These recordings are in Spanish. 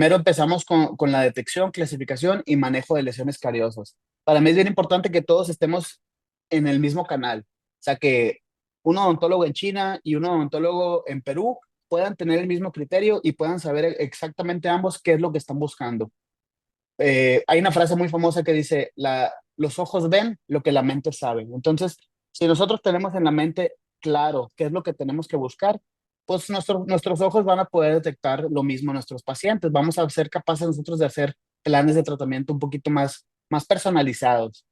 Primero empezamos con la detección, clasificación y manejo de lesiones cariosas. Para mí es bien importante que todos estemos en el mismo canal. O sea, que un odontólogo en China y un odontólogo en Perú puedan tener el mismo criterio y puedan saber exactamente ambos qué es lo que están buscando. Hay una frase muy famosa que dice, los ojos ven lo que la mente sabe. Entonces, si nosotros tenemos en la mente claro qué es lo que tenemos que buscar, pues nuestros ojos van a poder detectar lo mismo en nuestros pacientes. Vamos a ser capaces nosotros de hacer planes de tratamiento un poquito más personalizados.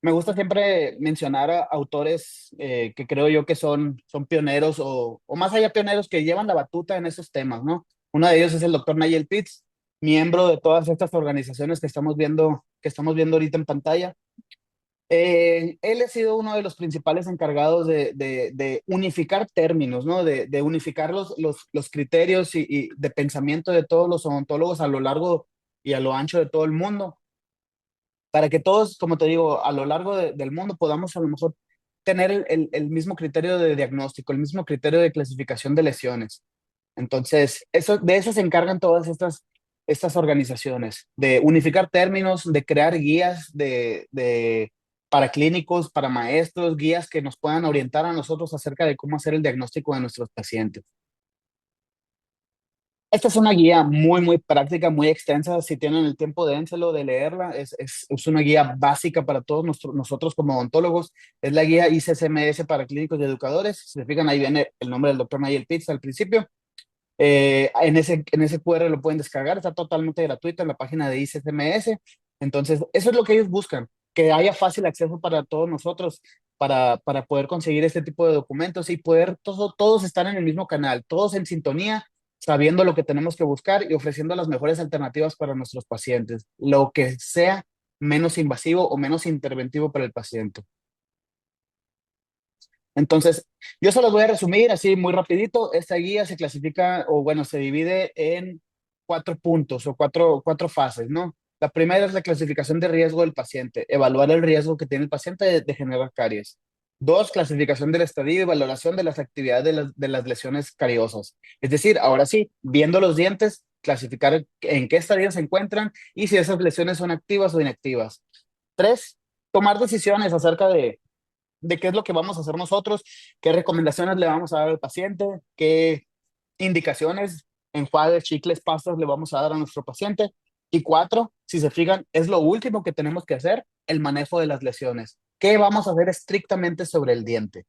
Me gusta siempre mencionar a autores que creo yo que son pioneros o más allá pioneros que llevan la batuta en esos temas, ¿no? Uno de ellos es el doctor Nigel Pitts, miembro de todas estas organizaciones que estamos viendo ahorita en pantalla. Él ha sido uno de los principales encargados de unificar términos, ¿no? De unificar los criterios y de pensamiento de todos los odontólogos a lo largo y a lo ancho de todo el mundo para que todos, como te digo, a lo largo del mundo podamos a lo mejor tener el mismo criterio de diagnóstico, el mismo criterio de clasificación de lesiones. Entonces, de eso se encargan todas estas organizaciones, de unificar términos, de crear guías para clínicos, para maestros, guías que nos puedan orientar a nosotros acerca de cómo hacer el diagnóstico de nuestros pacientes. Esta es una guía muy práctica, muy extensa. Si tienen el tiempo, dénselo de leerla. Es una guía básica para todos nosotros como odontólogos. Es la guía ICSMS para clínicos y educadores. Si se fijan, ahí viene el nombre del doctor Nayel Pitts al principio. En ese QR lo pueden descargar. Está totalmente gratuito en la página de ICSMS. Entonces, eso es lo que ellos buscan, que haya fácil acceso para todos nosotros, para poder conseguir este tipo de documentos y poder todos estar en el mismo canal, todos en sintonía, sabiendo lo que tenemos que buscar y ofreciendo las mejores alternativas para nuestros pacientes, lo que sea menos invasivo o menos interventivo para el paciente. Entonces, yo se los voy a resumir así muy rapidito. Esta guía se clasifica, o bueno, se divide en cuatro puntos o cuatro fases, ¿no? La primera es la clasificación de riesgo del paciente, evaluar el riesgo que tiene el paciente de generar caries. Dos, clasificación del estadio y valoración de las actividades de las lesiones cariosas. Es decir, ahora sí, viendo los dientes, clasificar en qué estadio se encuentran y si esas lesiones son activas o inactivas. Tres, tomar decisiones acerca de qué es lo que vamos a hacer nosotros, qué recomendaciones le vamos a dar al paciente, qué indicaciones, enjuagues, chicles, pastas le vamos a dar a nuestro paciente. Y cuatro, si se fijan, es lo último que tenemos que hacer, el manejo de las lesiones. ¿Qué vamos a hacer estrictamente sobre el diente?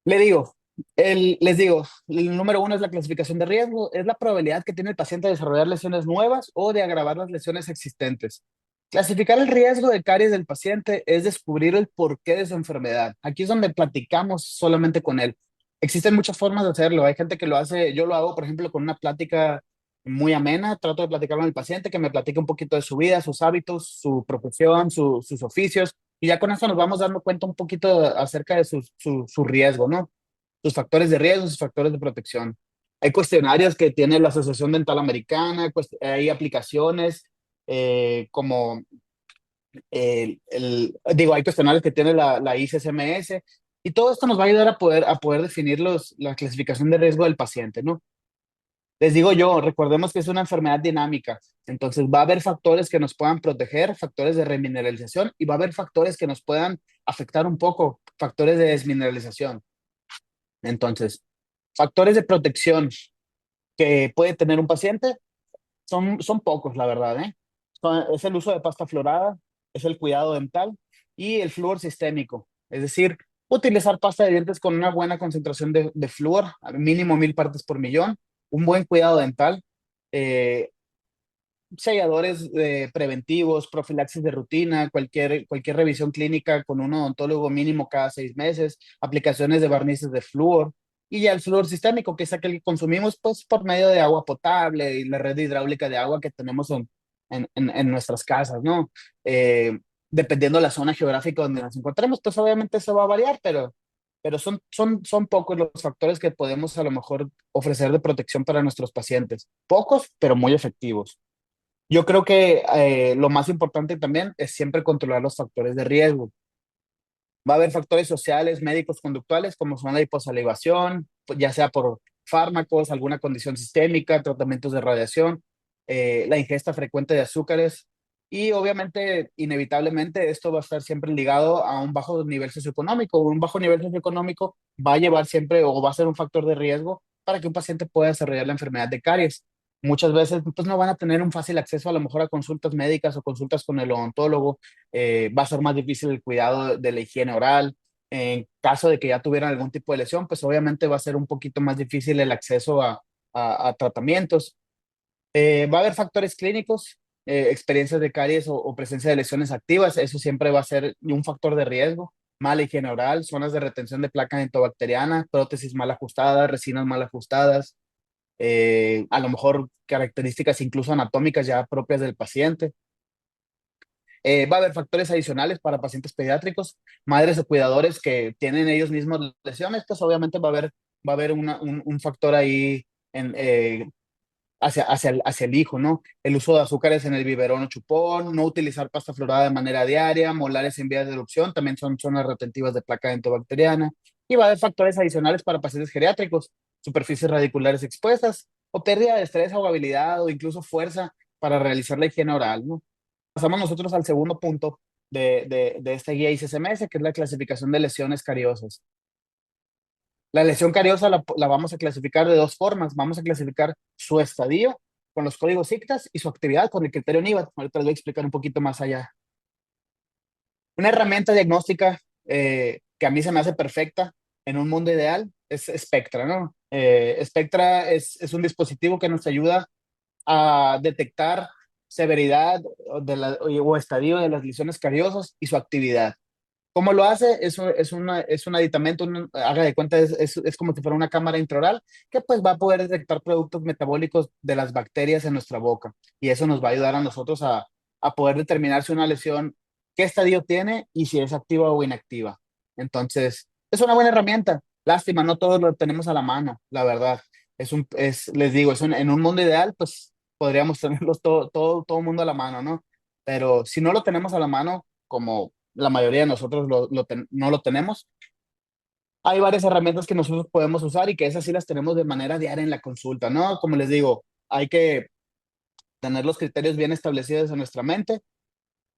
Le digo, les digo, el número uno es la clasificación de riesgo, es la probabilidad que tiene el paciente de desarrollar lesiones nuevas o de agravar las lesiones existentes. Clasificar el riesgo de caries del paciente es descubrir el porqué de su enfermedad. Aquí es donde platicamos solamente con él. Existen muchas formas de hacerlo. Hay gente que lo hace, yo lo hago, por ejemplo, con una plática muy amena. Trato de platicar con el paciente, que me platique un poquito de su vida, sus hábitos, su profesión, sus oficios. Y ya con eso nos vamos dando cuenta un poquito acerca de su riesgo, ¿no? Sus factores de riesgo, sus factores de protección. Hay cuestionarios que tiene la Asociación Dental Americana, hay aplicaciones como digo, hay cuestionarios que tiene la ICSMS y todo esto nos va a ayudar a poder definir la clasificación de riesgo del paciente, ¿no? Les digo yo, recordemos que es una enfermedad dinámica, entonces va a haber factores que nos puedan proteger, factores de remineralización y va a haber factores que nos puedan afectar un poco, factores de desmineralización. Entonces, factores de protección que puede tener un paciente son pocos, la verdad, ¿eh? Es el uso de pasta florada, es el cuidado dental y el flúor sistémico. Es decir, utilizar pasta de dientes con una buena concentración de flúor, al mínimo 1000 partes por millón, un buen cuidado dental, eh, selladores preventivos, profilaxis de rutina, cualquier revisión clínica con un odontólogo mínimo cada 6 meses, aplicaciones de barnices de flúor y ya el flúor sistémico, que es aquel que consumimos pues por medio de agua potable y la red hidráulica de agua que tenemos en nuestras casas, ¿no? Dependiendo de la zona geográfica donde nos encontremos, pues obviamente eso va a variar, pero son pocos los factores que podemos a lo mejor ofrecer de protección para nuestros pacientes. Pocos, pero muy efectivos. Yo creo que lo más importante también es siempre controlar los factores de riesgo. Va a haber factores sociales, médicos, conductuales, como son la hiposalivación, pues, ya sea por fármacos, alguna condición sistémica, tratamientos de radiación, la ingesta frecuente de azúcares y obviamente, inevitablemente, esto va a estar siempre ligado a un bajo nivel socioeconómico. Un bajo nivel socioeconómico va a llevar siempre o va a ser un factor de riesgo para que un paciente pueda desarrollar la enfermedad de caries. Muchas veces pues, no van a tener un fácil acceso a lo mejor a consultas médicas o consultas con el odontólogo. Va a ser más difícil el cuidado de la higiene oral. En caso de que ya tuvieran algún tipo de lesión, pues obviamente va a ser un poquito más difícil el acceso a tratamientos. Va a haber factores clínicos, experiencias de caries o presencia de lesiones activas. Eso siempre va a ser un factor de riesgo. Mala higiene oral, zonas de retención de placa entobacteriana, prótesis mal ajustadas, resinas mal ajustadas, a lo mejor características incluso anatómicas ya propias del paciente. Va a haber factores adicionales para pacientes pediátricos, madres o cuidadores que tienen ellos mismos lesiones, pues obviamente va a haber un factor ahí en, hacia el hijo, ¿no? El uso de azúcares en el biberón o chupón, no utilizar pasta florada de manera diaria, molares en vías de erupción, también son zonas retentivas de placa dentobacteriana. Y va a haber factores adicionales para pacientes geriátricos, superficies radiculares expuestas, o pérdida de estrés, ahogabilidad o incluso fuerza para realizar la higiene oral, ¿no? Pasamos nosotros al segundo punto de esta guía ICSMS, que es la clasificación de lesiones cariosas. La lesión cariosa la vamos a clasificar de dos formas. Vamos a clasificar su estadio con los códigos ICTAS y su actividad con el criterio NIVAT. Ahorita les voy a explicar un poquito más allá. Una herramienta diagnóstica que a mí se me hace perfecta en un mundo ideal es Spectra, ¿no? Spectra es un dispositivo que nos ayuda a detectar severidad o estadio de las lesiones cariosas y su actividad. ¿Cómo lo hace? Es un aditamento, haga de cuenta, es como si fuera una cámara intraoral que pues va a poder detectar productos metabólicos de las bacterias en nuestra boca. Y eso nos va a ayudar a nosotros a poder determinar si una lesión, qué estadio tiene y si es activa o inactiva. Entonces, es una buena herramienta. Lástima, no todos lo tenemos a la mano, la verdad. Les digo, en un mundo ideal, pues podríamos tenerlos todo mundo a la mano, ¿no? Pero si no lo tenemos a la mano, como la mayoría de nosotros no lo tenemos. Hay varias herramientas que nosotros podemos usar y que esas sí las tenemos de manera diaria en la consulta, ¿no? Como les digo, hay que tener los criterios bien establecidos en nuestra mente,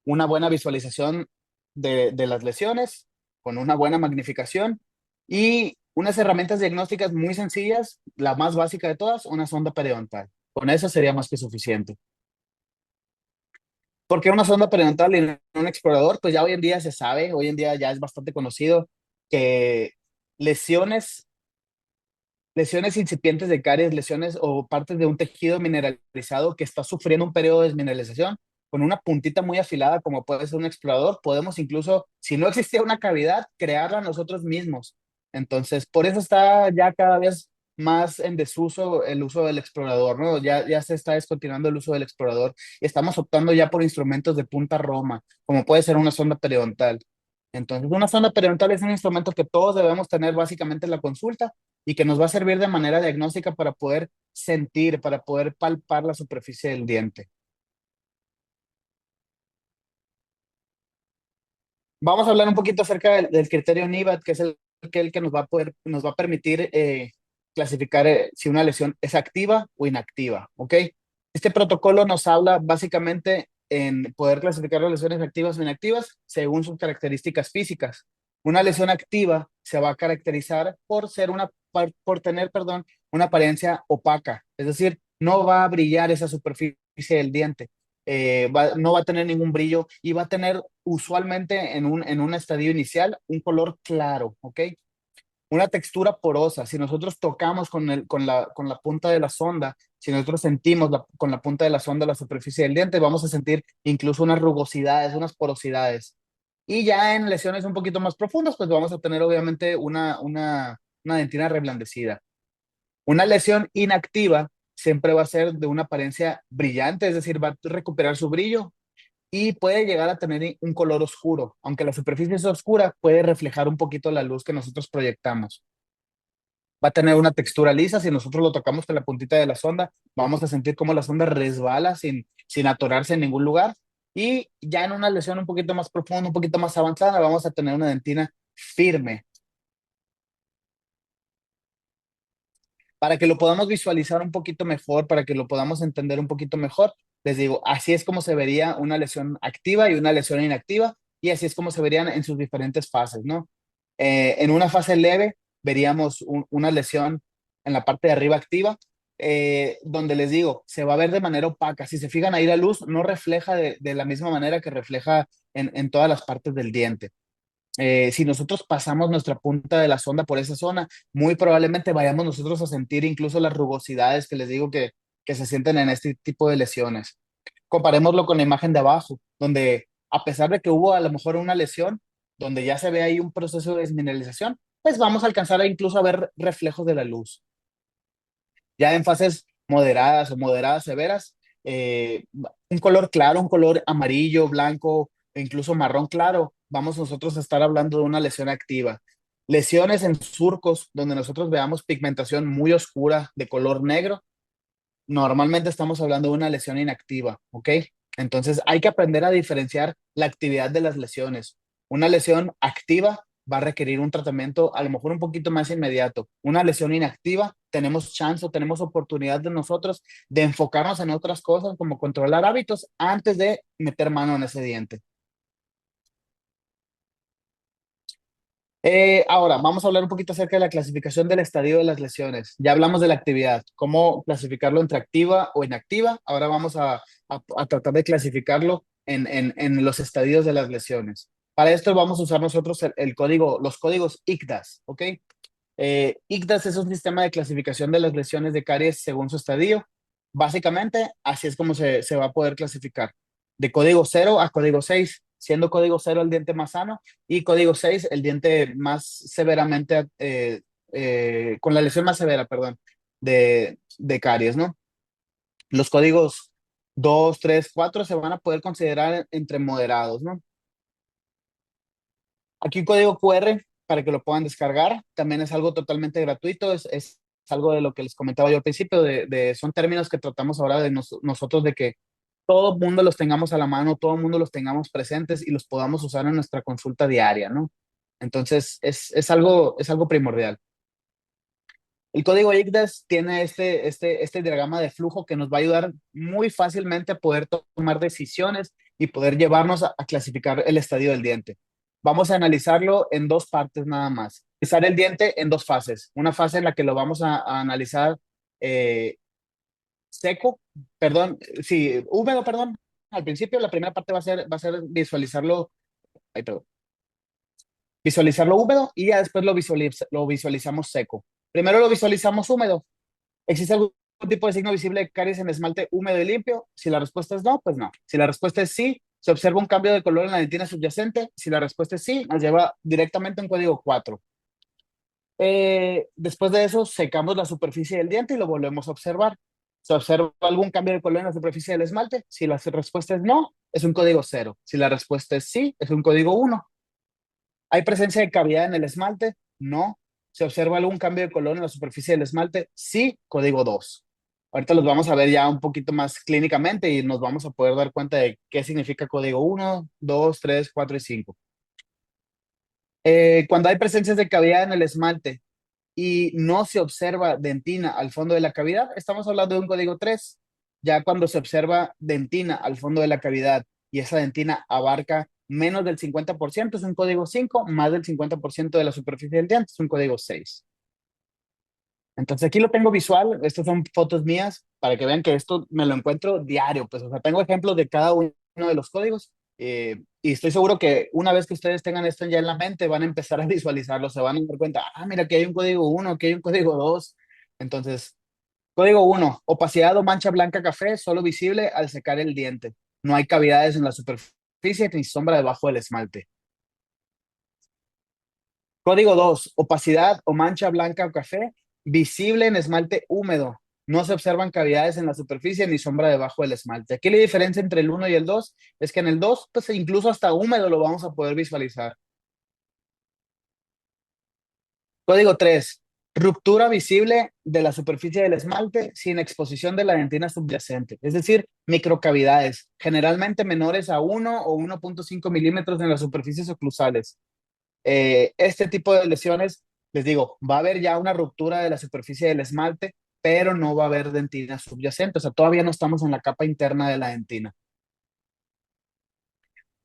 una buena visualización de las lesiones, con una buena magnificación y unas herramientas diagnósticas muy sencillas, la más básica de todas, una sonda periodontal. Con eso sería más que suficiente. Porque una sonda periodontal y un explorador, pues ya hoy en día se sabe, hoy en día ya es bastante conocido que lesiones, lesiones incipientes de caries, lesiones o partes de un tejido mineralizado que está sufriendo un periodo de desmineralización, con una puntita muy afilada, como puede ser un explorador, podemos incluso, si no existía una cavidad, crearla nosotros mismos. Entonces, por eso está ya cada vez más en desuso el uso del explorador, ¿no? Ya se está descontinuando el uso del explorador y estamos optando ya por instrumentos de punta Roma, como puede ser una sonda periodontal. Entonces, una sonda periodontal es un instrumento que todos debemos tener básicamente en la consulta y que nos va a servir de manera diagnóstica para poder sentir, para poder palpar la superficie del diente. Vamos a hablar un poquito acerca del criterio NIVAT, que es el que nos va a permitir clasificar si una lesión es activa o inactiva, ¿ok? Este protocolo nos habla básicamente en poder clasificar las lesiones activas o inactivas según sus características físicas. Una lesión activa se va a caracterizar por tener, perdón, una apariencia opaca, es decir, no va a brillar esa superficie del diente. No va a tener ningún brillo y va a tener usualmente en un estadio inicial un color claro, ¿ok? Una textura porosa. Si nosotros tocamos con la punta de la sonda, si nosotros sentimos con la punta de la sonda la superficie del diente, vamos a sentir incluso unas rugosidades, unas porosidades. Y ya en lesiones un poquito más profundas, pues vamos a tener obviamente una dentina reblandecida. Una lesión inactiva siempre va a ser de una apariencia brillante, es decir, va a recuperar su brillo y puede llegar a tener un color oscuro. Aunque la superficie es oscura, puede reflejar un poquito la luz que nosotros proyectamos. Va a tener una textura lisa. Si nosotros lo tocamos con la puntita de la sonda, vamos a sentir cómo la sonda resbala sin atorarse en ningún lugar. Y ya en una lesión un poquito más profunda, un poquito más avanzada, vamos a tener una dentina firme. Para que lo podamos visualizar un poquito mejor, para que lo podamos entender un poquito mejor, les digo, así es como se vería una lesión activa y una lesión inactiva, y así es como se verían en sus diferentes fases, ¿no? En una fase leve veríamos una lesión en la parte de arriba activa, donde les digo, se va a ver de manera opaca. Si se fijan ahí la luz no refleja de la misma manera que refleja en todas las partes del diente. Si nosotros pasamos nuestra punta de la sonda por esa zona, muy probablemente vayamos nosotros a sentir incluso las rugosidades que les digo que se sienten en este tipo de lesiones. Comparémoslo con la imagen de abajo, donde a pesar de que hubo a lo mejor una lesión, donde ya se ve ahí un proceso de desmineralización, pues vamos a alcanzar a incluso a ver reflejos de la luz. Ya en fases moderadas o moderadas severas, un color claro, un color amarillo, blanco, e incluso marrón claro, vamos nosotros a estar hablando de una lesión activa. Lesiones en surcos, donde nosotros veamos pigmentación muy oscura de color negro, normalmente estamos hablando de una lesión inactiva, ¿ok? Entonces hay que aprender a diferenciar la actividad de las lesiones. Una lesión activa va a requerir un tratamiento a lo mejor un poquito más inmediato. Una lesión inactiva, tenemos chance o tenemos oportunidad de nosotros de enfocarnos en otras cosas como controlar hábitos antes de meter mano en ese diente. Ahora, vamos a hablar un poquito acerca de la clasificación del estadio de las lesiones. Ya hablamos de la actividad, cómo clasificarlo entre activa o inactiva. Ahora vamos a tratar de clasificarlo en los estadios de las lesiones. Para esto vamos a usar nosotros el código, los códigos ICDAS, ¿ok? ICDAS es un sistema de clasificación de las lesiones de caries según su estadio. Básicamente, así es como se va a poder clasificar. De código 0 a código 6, siendo código 0 el diente más sano y código 6 el diente más severamente, con la lesión más severa, perdón, de caries, ¿no? Los códigos 2, 3, 4 se van a poder considerar entre moderados, ¿no? Aquí un código QR para que lo puedan descargar. También es algo totalmente gratuito. Es algo de lo que les comentaba yo al principio. Son términos que tratamos ahora de nosotros de que todo el mundo los tengamos a la mano, todo el mundo los tengamos presentes y los podamos usar en nuestra consulta diaria, ¿no? Entonces, es algo primordial. El código ICDAS tiene este diagrama de flujo que nos va a ayudar muy fácilmente a poder tomar decisiones y poder llevarnos a clasificar el estadio del diente. Vamos a analizarlo en dos partes nada más. Analizar el diente en dos fases. Una fase en la que lo vamos a analizar eh, seco, perdón, sí, húmedo, perdón. Al principio la primera parte va a ser visualizarlo, ay, perdón, visualizarlo húmedo y ya después lo visualizamos seco. Primero lo visualizamos húmedo. ¿Existe algún tipo de signo visible de caries en esmalte húmedo y limpio? Si la respuesta es no, pues no. Si la respuesta es sí, se observa un cambio de color en la dentina subyacente. Si la respuesta es sí, nos lleva directamente a un código 4. Después de eso, secamos la superficie del diente y lo volvemos a observar. ¿Se observa algún cambio de color en la superficie del esmalte? Si la respuesta es no, es un código 0. Si la respuesta es sí, es un código 1. ¿Hay presencia de cavidad en el esmalte? No. ¿Se observa algún cambio de color en la superficie del esmalte? Sí, código 2. Ahorita los vamos a ver ya un poquito más clínicamente y nos vamos a poder dar cuenta de qué significa código 1, 2, 3, 4 y 5. Cuando hay presencias de cavidad en el esmalte y no se observa dentina al fondo de la cavidad, estamos hablando de un código 3. Ya cuando se observa dentina al fondo de la cavidad y esa dentina abarca menos del 50%, es un código 5, más del 50% de la superficie del diente, es un código 6. Entonces aquí lo tengo visual, estas son fotos mías para que vean que esto me lo encuentro diario, pues o sea, tengo ejemplos de cada uno de los códigos y estoy seguro que una vez que ustedes tengan esto ya en la mente van a empezar a visualizarlo, se van a dar cuenta, mira, que hay un código 1, aquí hay un código 2. Entonces, código 1, opacidad o mancha blanca café, solo visible al secar el diente. No hay cavidades en la superficie ni sombra debajo del esmalte. Código 2, opacidad o mancha blanca o café, visible en esmalte húmedo. No se observan cavidades en la superficie ni sombra debajo del esmalte. Aquí la diferencia entre el 1 y el 2 es que en el 2, pues incluso hasta húmedo lo vamos a poder visualizar. Código 3, ruptura visible de la superficie del esmalte sin exposición de la dentina subyacente, es decir, microcavidades, generalmente menores a 1 o 1.5 milímetros en las superficies oclusales. Este tipo de lesiones Les digo, va a haber ya una ruptura de la superficie del esmalte, pero no va a haber dentina subyacente, o sea, todavía no estamos en la capa interna de la dentina.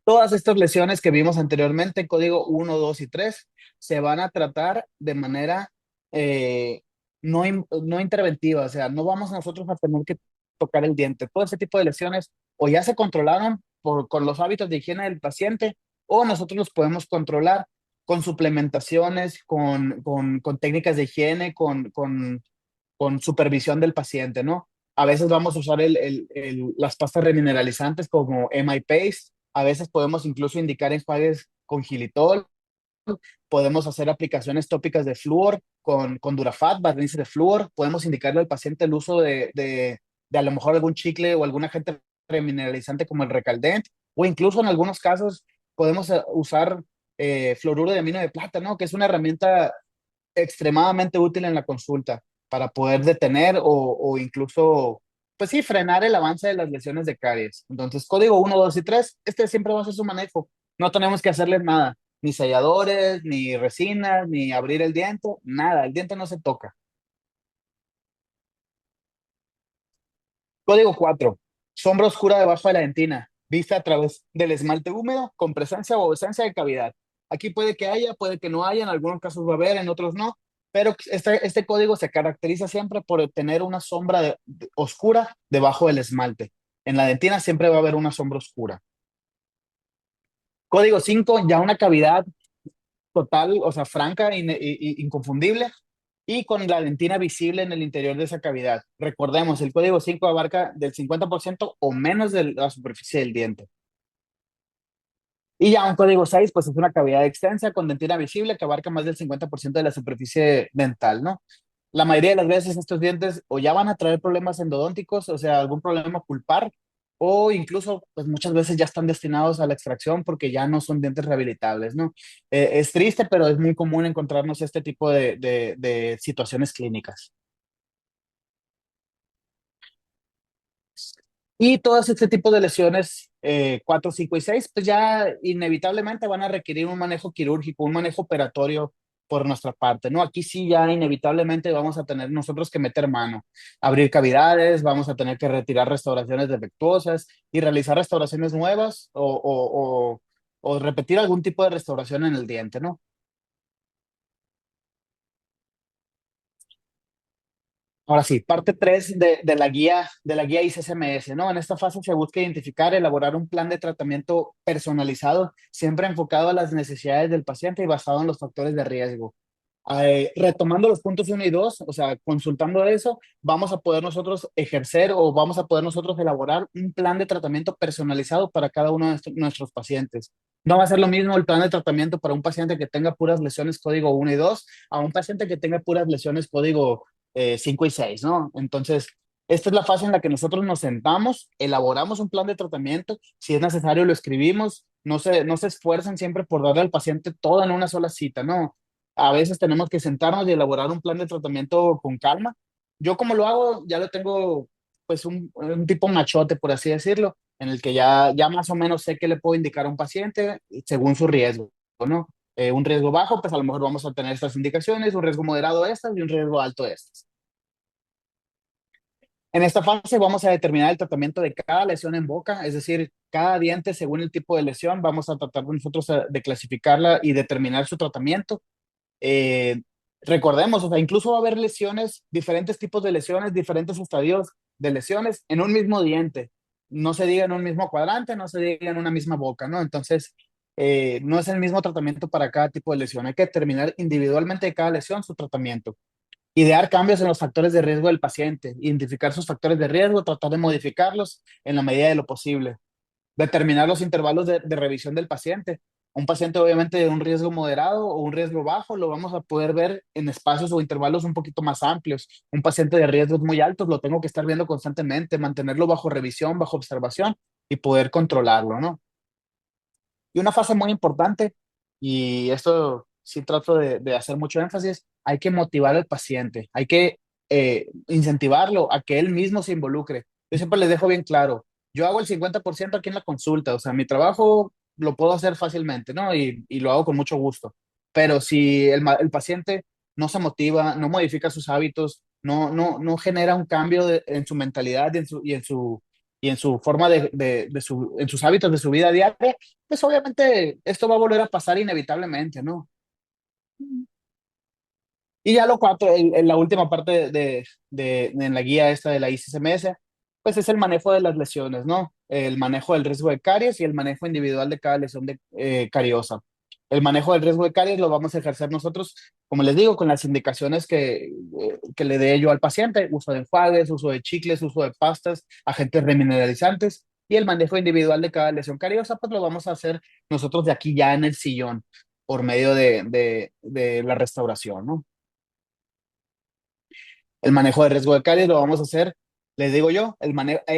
Todas estas lesiones que vimos anteriormente, código 1, 2 y 3, se van a tratar de manera eh, no interventiva, o sea, no vamos nosotros a tener que tocar el diente. Todo ese tipo de lesiones o ya se controlaron con los hábitos de higiene del paciente, o nosotros los podemos controlar con suplementaciones, con técnicas de higiene, con supervisión del paciente, ¿no? A veces vamos a usar las pastas remineralizantes como MI-Paste, a veces podemos incluso indicar enjuagues con xilitol, podemos hacer aplicaciones tópicas de flúor con Durafat, barniz de flúor, podemos indicarle al paciente el uso de a lo mejor algún chicle o algún agente remineralizante como el Recaldent, o incluso en algunos casos podemos usar fluoruro de amino de plata, ¿no? Que es una herramienta extremadamente útil en la consulta para poder detener o incluso, pues sí, frenar el avance de las lesiones de caries. Entonces, código 1, 2 y 3, este siempre va a ser su manejo. No tenemos que hacerles nada, ni selladores, ni resinas, ni abrir el diente, nada, el diente no se toca. Código 4, sombra oscura debajo de la dentina, vista a través del esmalte húmedo con presencia o ausencia de cavidad. Aquí puede que haya, puede que no haya, en algunos casos va a haber, en otros no, pero este código se caracteriza siempre por tener una sombra oscura debajo del esmalte. En la dentina siempre va a haber una sombra oscura. Código 5, ya una cavidad total, o sea, franca e inconfundible, y con la dentina visible en el interior de esa cavidad. Recordemos, el código 5 abarca del 50% o menos de la superficie del diente. Y ya un código 6 pues es una cavidad extensa con dentina visible que abarca más del 50% de la superficie dental, ¿no? La mayoría de las veces estos dientes o ya van a traer problemas endodónticos, o sea, algún problema pulpar, o incluso, pues muchas veces ya están destinados a la extracción porque ya no son dientes rehabilitables, ¿no? Es triste, pero es muy común encontrarnos este tipo de situaciones clínicas. Y todos este tipo de lesiones, 4, 5 y 6, pues ya inevitablemente van a requerir un manejo quirúrgico, un manejo operatorio por nuestra parte, ¿no? Aquí sí ya inevitablemente vamos a tener nosotros que meter mano, abrir cavidades, vamos a tener que retirar restauraciones defectuosas y realizar restauraciones nuevas o repetir algún tipo de restauración en el diente, ¿no? Ahora sí, parte 3 de la guía ICSMS, ¿no? En esta fase se busca identificar, elaborar un plan de tratamiento personalizado, siempre enfocado a las necesidades del paciente y basado en los factores de riesgo. Retomando los puntos 1 y 2, o sea, consultando eso, vamos a poder nosotros ejercer o vamos a poder nosotros elaborar un plan de tratamiento personalizado para cada uno de nuestros pacientes. No va a ser lo mismo el plan de tratamiento para un paciente que tenga puras lesiones código 1 y 2 a un paciente que tenga puras lesiones código 5 y 6, ¿no? Entonces, esta es la fase en la que nosotros nos sentamos, elaboramos un plan de tratamiento, si es necesario lo escribimos, no se esfuerzan siempre por darle al paciente todo en una sola cita, ¿no? A veces tenemos que sentarnos y elaborar un plan de tratamiento con calma. Yo como lo hago, ya lo tengo pues un tipo machote, por así decirlo, en el que ya más o menos sé qué le puedo indicar a un paciente según su riesgo, ¿no? Un riesgo bajo, pues a lo mejor vamos a tener estas indicaciones, un riesgo moderado estas y un riesgo alto estas. En esta fase vamos a determinar el tratamiento de cada lesión en boca, es decir, cada diente según el tipo de lesión, vamos a tratar nosotros de clasificarla y determinar su tratamiento. Eh, Recordemos, o sea, incluso va a haber lesiones, diferentes tipos de lesiones, diferentes estadios de lesiones en un mismo diente. No se diga en un mismo cuadrante, no se diga en una misma boca, ¿no? Entonces, no es el mismo tratamiento para cada tipo de lesión. Hay que determinar individualmente de cada lesión su tratamiento. Idear cambios en los factores de riesgo del paciente, identificar sus factores de riesgo, tratar de modificarlos en la medida de lo posible. Determinar los intervalos de revisión del paciente. Un paciente obviamente de un riesgo moderado o un riesgo bajo lo vamos a poder ver en espacios o intervalos un poquito más amplios. Un paciente de riesgos muy altos lo tengo que estar viendo constantemente, mantenerlo bajo revisión, bajo observación y poder controlarlo, ¿no? Y una fase muy importante, y esto sí trato de hacer mucho énfasis, hay que motivar al paciente, hay que incentivarlo a que él mismo se involucre. Yo siempre les dejo bien claro, yo hago el 50% aquí en la consulta, o sea, mi trabajo lo puedo hacer fácilmente, ¿no? Y lo hago con mucho gusto. Pero si el paciente no se motiva, no modifica sus hábitos, no genera un cambio en su mentalidad y en su forma en sus hábitos de su vida diaria, pues obviamente esto va a volver a pasar inevitablemente, ¿no? Y ya lo cuatro, la última parte en la guía esta de la ICSMS, pues es el manejo de las lesiones, ¿no? El manejo del riesgo de caries y el manejo individual de cada lesión cariosa. El manejo del riesgo de caries lo vamos a ejercer nosotros, como les digo, con las indicaciones que le dé yo al paciente: uso de enjuagues, uso de chicles, uso de pastas, agentes remineralizantes. Y el manejo individual de cada lesión cariosa, pues lo vamos a hacer nosotros de aquí ya en el sillón, por medio de la restauración, ¿no? El manejo de riesgo de caries lo vamos a hacer, les digo yo,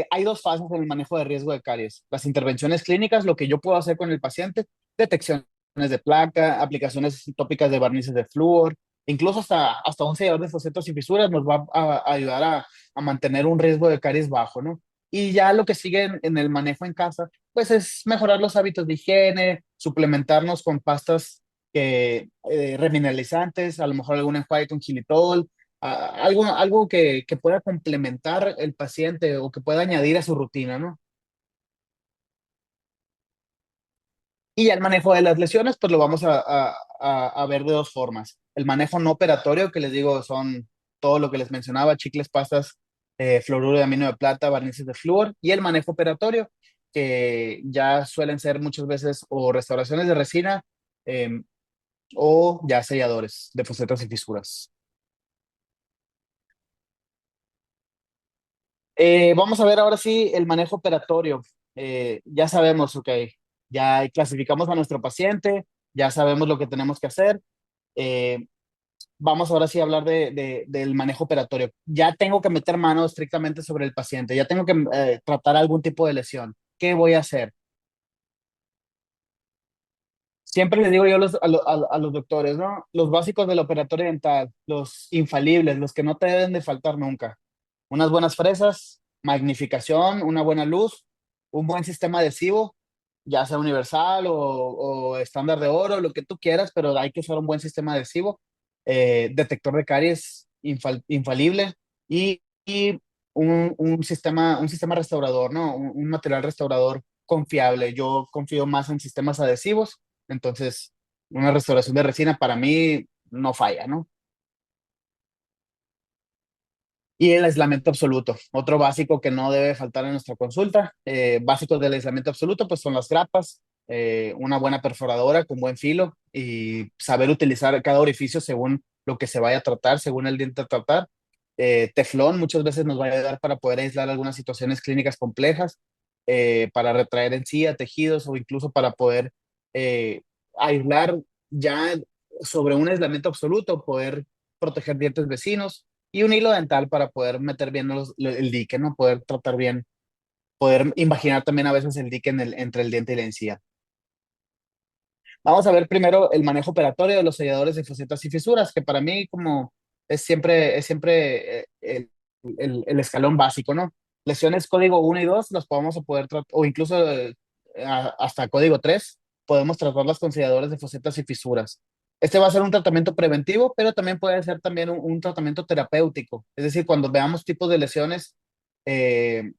hay dos fases en el manejo de riesgo de caries. Las intervenciones clínicas, lo que yo puedo hacer con el paciente: detecciones de placa, aplicaciones tópicas de barnices de flúor, incluso hasta un sellador de fosetos y fisuras nos va a ayudar a mantener un riesgo de caries bajo, ¿no? Y ya lo que sigue en el manejo en casa, pues es mejorar los hábitos de higiene, suplementarnos con pastas remineralizantes, a lo mejor algún enjuague con xilitol, algo que pueda complementar el paciente o que pueda añadir a su rutina, ¿no? Y ya el manejo de las lesiones, pues lo vamos a ver de dos formas. El manejo no operatorio, que les digo, son todo lo que les mencionaba: chicles, pastas, fluoruro de amino de plata, barnices de flúor. Y el manejo operatorio, que ya suelen ser muchas veces o restauraciones de resina, eh, o ya selladores de fosetas y fisuras. Vamos a ver ahora sí el manejo operatorio. Ya sabemos, ok, ya clasificamos a nuestro paciente, ya sabemos lo que tenemos que hacer. Eh, Vamos ahora sí a hablar del manejo operatorio. Ya tengo que meter mano estrictamente sobre el paciente, ya tengo que tratar algún tipo de lesión. ¿Qué voy a hacer? Siempre les digo yo a los doctores, ¿no? Los básicos del operatorio dental, los infalibles, los que no te deben de faltar nunca: unas buenas fresas, magnificación, una buena luz, un buen sistema adhesivo, ya sea universal o estándar de oro, lo que tú quieras, pero hay que usar un buen sistema adhesivo, detector de caries infalible y un sistema restaurador, ¿no? Un material restaurador confiable. Yo confío más en sistemas adhesivos, entonces una restauración de resina para mí no falla, ¿no? Y el aislamiento absoluto, otro básico que no debe faltar en nuestra consulta. Básicos del aislamiento absoluto, pues son las grapas, una buena perforadora con buen filo y saber utilizar cada orificio según lo que se vaya a tratar, según el diente a tratar. Teflón muchas veces nos va a ayudar para poder aislar algunas situaciones clínicas complejas, para retraer encía, tejidos o incluso para poder eh, aislar ya sobre un aislamiento absoluto, poder proteger dientes vecinos, y un hilo dental para poder meter bien el dique, ¿no? Poder tratar bien, poder imaginar también a veces el dique entre el diente y la encía. Vamos a ver primero el manejo operatorio de los selladores de facetas y fisuras, que para mí como es siempre el escalón básico, ¿no? Lesiones código uno y 2 las podemos poder tratar, o incluso hasta código 3 podemos tratarlas con selladores de facetas y fisuras. Este va a ser un tratamiento preventivo, pero también puede ser también un tratamiento terapéutico. Es decir, cuando veamos tipos de lesiones, eh,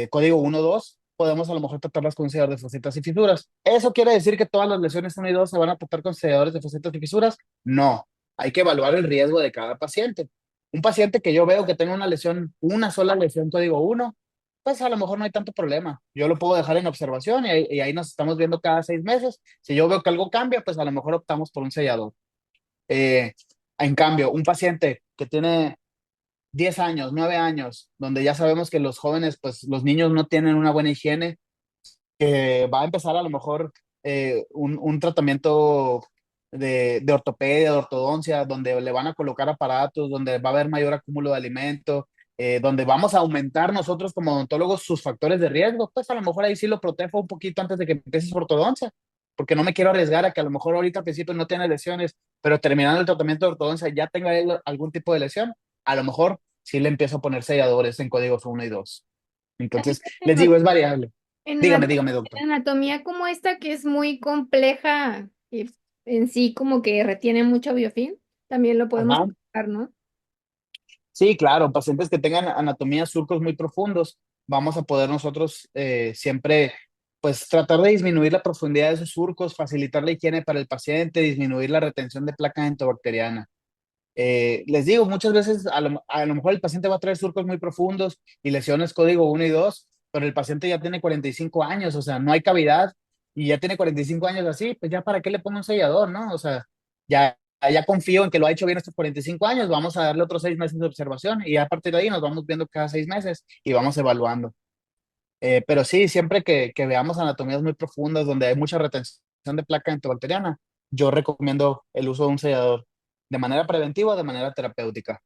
código uno o 2, podemos a lo mejor tratarlas con un sellador de facetas y fisuras. ¿Eso quiere decir que todas las lesiones uno y 2 se van a tratar con selladores de facetas y fisuras? No, hay que evaluar el riesgo de cada paciente. Un paciente que yo veo que tenga una lesión, una sola lesión código uno, pues a lo mejor no hay tanto problema. Yo lo puedo dejar en observación y ahí nos estamos viendo cada 6 meses. Si yo veo que algo cambia, pues a lo mejor optamos por un sellador. Eh, en cambio, un paciente que tiene 10 años, 9 años, donde ya sabemos que los jóvenes, pues los niños no tienen una buena higiene, que va a empezar a lo mejor un tratamiento de ortopedia, de ortodoncia, donde le van a colocar aparatos, donde va a haber mayor acúmulo de alimento, donde vamos a aumentar nosotros como odontólogos sus factores de riesgo, pues a lo mejor ahí sí lo protejo un poquito antes de que empiece su ortodoncia, porque no me quiero arriesgar a que a lo mejor ahorita al principio no tiene lesiones, pero terminando el tratamiento de ortodoncia ya tenga él algún tipo de lesión, a lo mejor sí le empiezo a poner selladores en códigos uno y 2. Así Entonces, que les digo, es variable. en Dígame, dígame, doctor. anatomía como esta que es muy compleja y en sí como que retiene mucho biofilm. también lo podemos Ajá. tratar, ¿no? Sí, claro, pacientes que tengan anatomía surcos muy profundos, vamos a poder nosotros siempre, pues, tratar de disminuir la profundidad de esos surcos, facilitar la higiene para el paciente, disminuir la retención de placa entobacteriana. Les digo, muchas veces a lo mejor el paciente va a traer surcos muy profundos y lesiones código 1 y 2, pero el paciente ya tiene 45 años, o sea, no hay cavidad y ya tiene 45 años así, pues ya para qué le pongo un sellador, ¿no? O sea, ya, ya confío en que lo ha hecho bien estos 45 años, vamos a darle otros 6 meses de observación y a partir de ahí nos vamos viendo cada 6 meses y vamos evaluando. Pero sí, siempre que veamos anatomías muy profundas donde hay mucha retención de placa antibacteriana, yo recomiendo el uso de un sellador de manera preventiva o de manera terapéutica.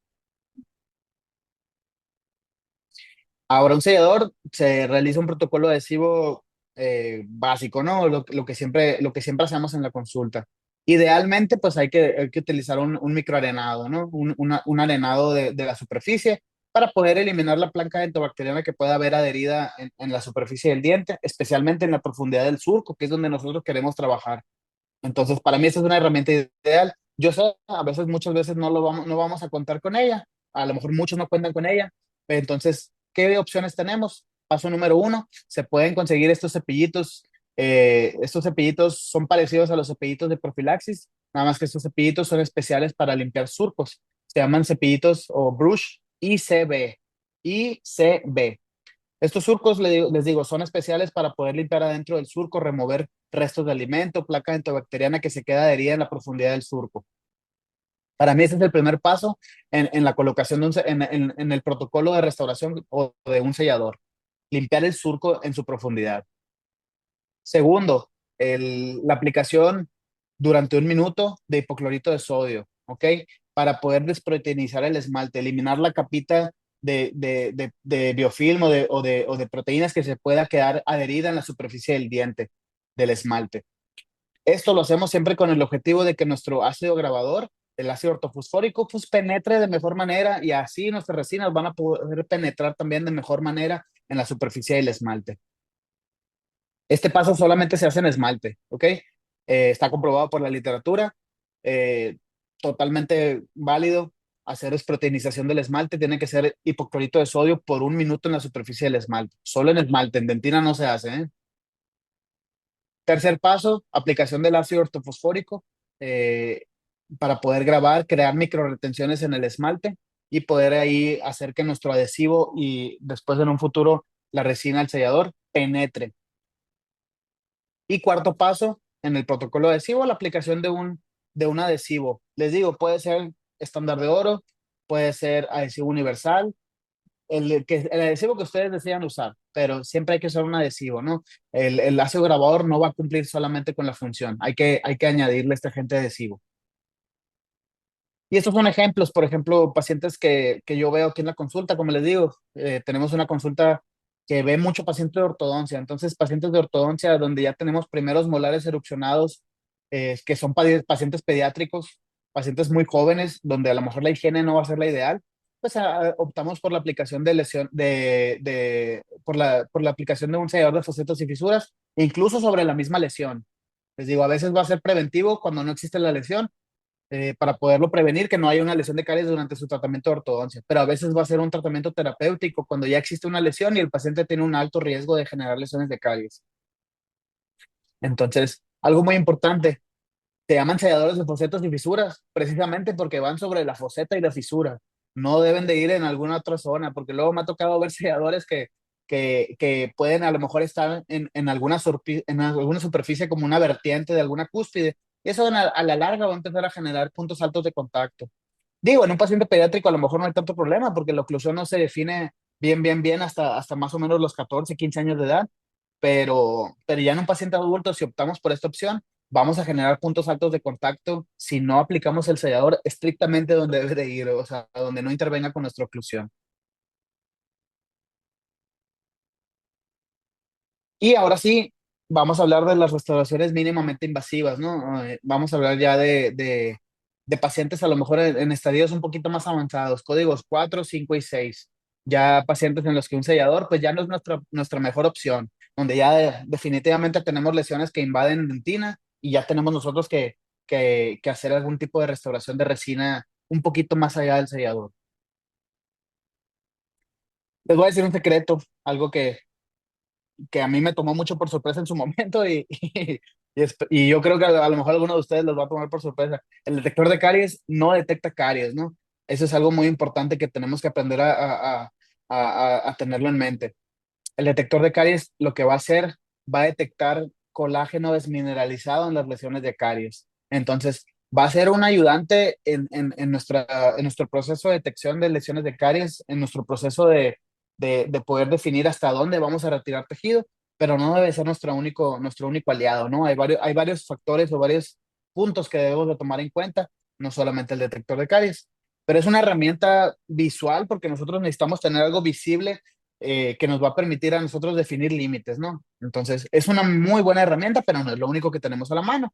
Ahora, un sellador se realiza un protocolo adhesivo básico, ¿no? Lo que siempre hacemos en la consulta. Idealmente, pues hay que utilizar un microarenado, ¿no? Un arenado de la superficie para poder eliminar la placa dentobacteriana que pueda haber adherida en la superficie del diente, especialmente en la profundidad del surco, que es donde nosotros queremos trabajar. Entonces, para mí esa es una herramienta ideal. Yo sé, a veces, muchas veces no vamos a contar con ella. A lo mejor muchos no cuentan con ella. Entonces, ¿qué opciones tenemos? Paso número uno, se pueden conseguir estos cepillitos. Estos cepillitos son parecidos a los cepillitos de profilaxis, nada más que estos cepillitos son especiales para limpiar surcos. Se llaman cepillitos o brush ICB. ICB. Estos surcos, les digo, son especiales para poder limpiar adentro del surco, remover restos de alimento, placa antibacteriana que se queda adherida en la profundidad del surco. Para mí ese es el primer paso en la colocación en el protocolo de restauración o de un sellador, limpiar el surco en su profundidad. Segundo, la aplicación durante 1 minuto de hipoclorito de sodio, ¿ok? Para poder desproteinizar el esmalte, eliminar la capita de biofilm o de proteínas que se pueda quedar adherida en la superficie del diente, del esmalte. Esto lo hacemos siempre con el objetivo de que nuestro ácido grabador, el ácido ortofosfórico, pues penetre de mejor manera y así nuestras resinas van a poder penetrar también de mejor manera en la superficie del esmalte. Este paso solamente se hace en esmalte, ¿ok? Está comprobado por la literatura, eh, totalmente válido hacer desproteinización del esmalte, tiene que ser hipoclorito de sodio por 1 minuto en la superficie del esmalte, solo en esmalte, en dentina no se hace, ¿eh? Tercer paso, aplicación del ácido ortofosfórico eh, para poder grabar, crear microretenciones en el esmalte y poder ahí hacer que nuestro adhesivo y después en un futuro la resina, el sellador, penetre. Y cuarto paso, en el protocolo adhesivo, la aplicación de un adhesivo. Les digo, puede ser estándar de oro, puede ser adhesivo universal, el adhesivo que ustedes desean usar, pero siempre hay que usar un adhesivo, ¿no? El ácido grabador no va a cumplir solamente con la función, hay que añadirle este agente adhesivo. Y estos son ejemplos, por ejemplo, pacientes que yo veo aquí en la consulta, como les digo, tenemos una consulta que ve mucho paciente de ortodoncia, entonces pacientes de ortodoncia donde ya tenemos primeros molares erupcionados, que son pacientes pediátricos, pacientes muy jóvenes, donde a lo mejor la higiene no va a ser la ideal, pues optamos por la aplicación de lesión, por la aplicación de un sellador de fosetos y fisuras, incluso sobre la misma lesión. Les digo, a veces va a ser preventivo cuando no existe la lesión, para poderlo prevenir, que no haya una lesión de caries durante su tratamiento de ortodoncia. Pero a veces va a ser un tratamiento terapéutico cuando ya existe una lesión y el paciente tiene un alto riesgo de generar lesiones de caries. Entonces, algo muy importante, se llaman selladores de fosetos y fisuras, precisamente porque van sobre la foseta y la fisura. No deben de ir en alguna otra zona, porque luego me ha tocado ver selladores que pueden a lo mejor estar en alguna superficie como una vertiente de alguna cúspide. Y eso a la larga va a empezar a generar puntos altos de contacto. Digo, en un paciente pediátrico a lo mejor no hay tanto problema porque la oclusión no se define bien hasta más o menos los 14 15 años de edad, pero ya en un paciente adulto, si optamos por esta opción, vamos a generar puntos altos de contacto si no aplicamos el sellador estrictamente donde debe de ir, o sea, donde no intervenga con nuestra oclusión. Y ahora sí, vamos a hablar de las restauraciones mínimamente invasivas, ¿no? Vamos a hablar ya de pacientes a lo mejor en estadios un poquito más avanzados, códigos 4 5 y 6. Ya pacientes en los que un sellador, pues ya no es nuestra mejor opción, donde ya definitivamente tenemos lesiones que invaden dentina y ya tenemos nosotros que hacer algún tipo de restauración de resina un poquito más allá del sellador. Les voy a decir un secreto, algo que a mí me tomó mucho por sorpresa en su momento y yo creo que a lo mejor alguno de ustedes los va a tomar por sorpresa. El detector de caries no detecta caries, ¿no? Eso es algo muy importante que tenemos que aprender a tenerlo en mente. El detector de caries lo que va a hacer, va a detectar colágeno desmineralizado en las lesiones de caries. Entonces, va a ser un ayudante en nuestro proceso de detección de lesiones de caries, en nuestro proceso de poder definir hasta dónde vamos a retirar tejido, pero no debe ser nuestro único aliado, ¿no? Hay varios factores o varios puntos que debemos de tomar en cuenta, no solamente el detector de caries, pero es una herramienta visual porque nosotros necesitamos tener algo visible que nos va a permitir a nosotros definir límites, ¿no? Entonces, es una muy buena herramienta, pero no es lo único que tenemos a la mano.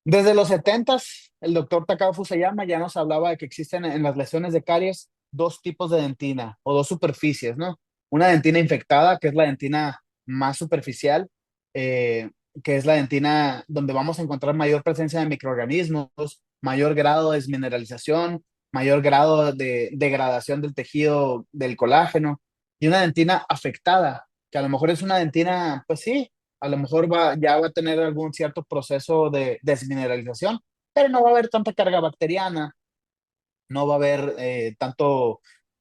Desde los 70, el doctor Takao Fusayama ya nos hablaba de que existen en las lesiones de caries dos tipos de dentina o dos superficies, ¿no? Una dentina infectada, que es la dentina más superficial, eh, que es la dentina donde vamos a encontrar mayor presencia de microorganismos, mayor grado de desmineralización, mayor grado de degradación del tejido del colágeno, y una dentina afectada, que a lo mejor es una dentina, pues sí, a lo mejor ya va a tener algún cierto proceso de desmineralización, pero no va a haber tanta carga bacteriana, no va a haber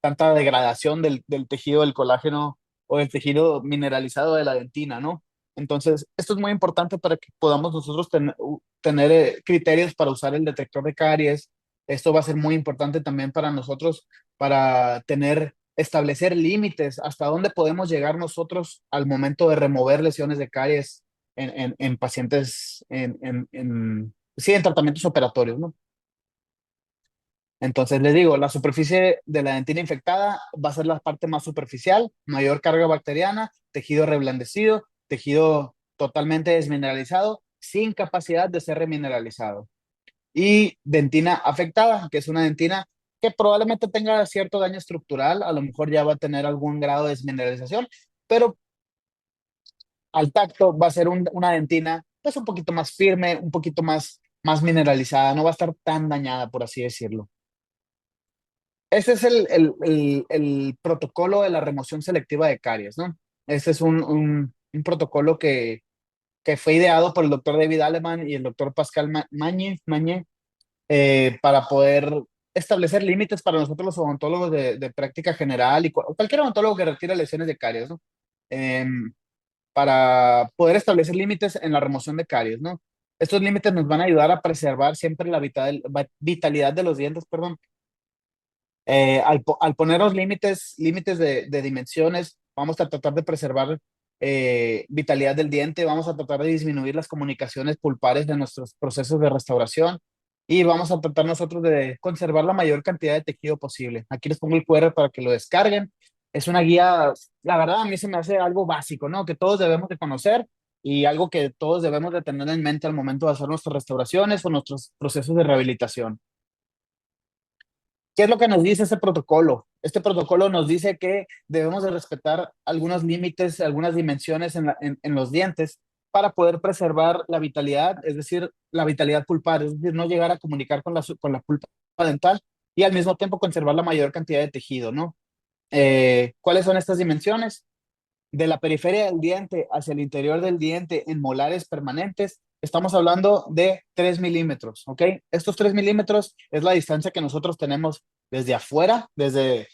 tanta degradación del tejido del colágeno o del tejido mineralizado de la dentina, ¿no? Entonces, esto es muy importante para que podamos nosotros tener criterios para usar el detector de caries. Esto va a ser muy importante también para nosotros para establecer límites hasta dónde podemos llegar nosotros al momento de remover lesiones de caries en pacientes, sí, en tratamientos operatorios, ¿no? Entonces les digo, la superficie de la dentina infectada va a ser la parte más superficial, mayor carga bacteriana, tejido reblandecido, tejido totalmente desmineralizado, sin capacidad de ser remineralizado. Y dentina afectada, que es una dentina que probablemente tenga cierto daño estructural, a lo mejor ya va a tener algún grado de desmineralización, pero al tacto va a ser una dentina pues un poquito más firme, un poquito más mineralizada, no va a estar tan dañada, por así decirlo. Ese es el protocolo de la remoción selectiva de caries, ¿no? Ese es un protocolo que fue ideado por el doctor David Aleman y el doctor Pascal Magne, para poder establecer límites para nosotros los odontólogos de práctica general y cualquier odontólogo que retire lesiones de caries, ¿no? Em, para poder establecer límites en la remoción de caries, ¿no? Estos límites nos van a ayudar a preservar siempre la vitalidad de los dientes, perdón. Al poner los límites de dimensiones, vamos a tratar de preservar vitalidad del diente, vamos a tratar de disminuir las comunicaciones pulpares de nuestros procesos de restauración y vamos a tratar nosotros de conservar la mayor cantidad de tejido posible. Aquí les pongo el QR para que lo descarguen. Es una guía, la verdad a mí se me hace algo básico, ¿no? Que todos debemos de conocer y algo que todos debemos de tener en mente al momento de hacer nuestras restauraciones o nuestros procesos de rehabilitación. ¿Qué es lo que nos dice ese protocolo? Este protocolo nos dice que debemos de respetar algunos límites, algunas dimensiones en los dientes para poder preservar la vitalidad, es decir, la vitalidad pulpar, es decir, no llegar a comunicar con la pulpa dental y al mismo tiempo conservar la mayor cantidad de tejido, ¿no? ¿Cuáles son estas dimensiones? De la periferia del diente hacia el interior del diente en molares permanentes, estamos hablando de 3 milímetros, ¿ok? Estos 3 milímetros es la distancia que nosotros tenemos desde afuera, desde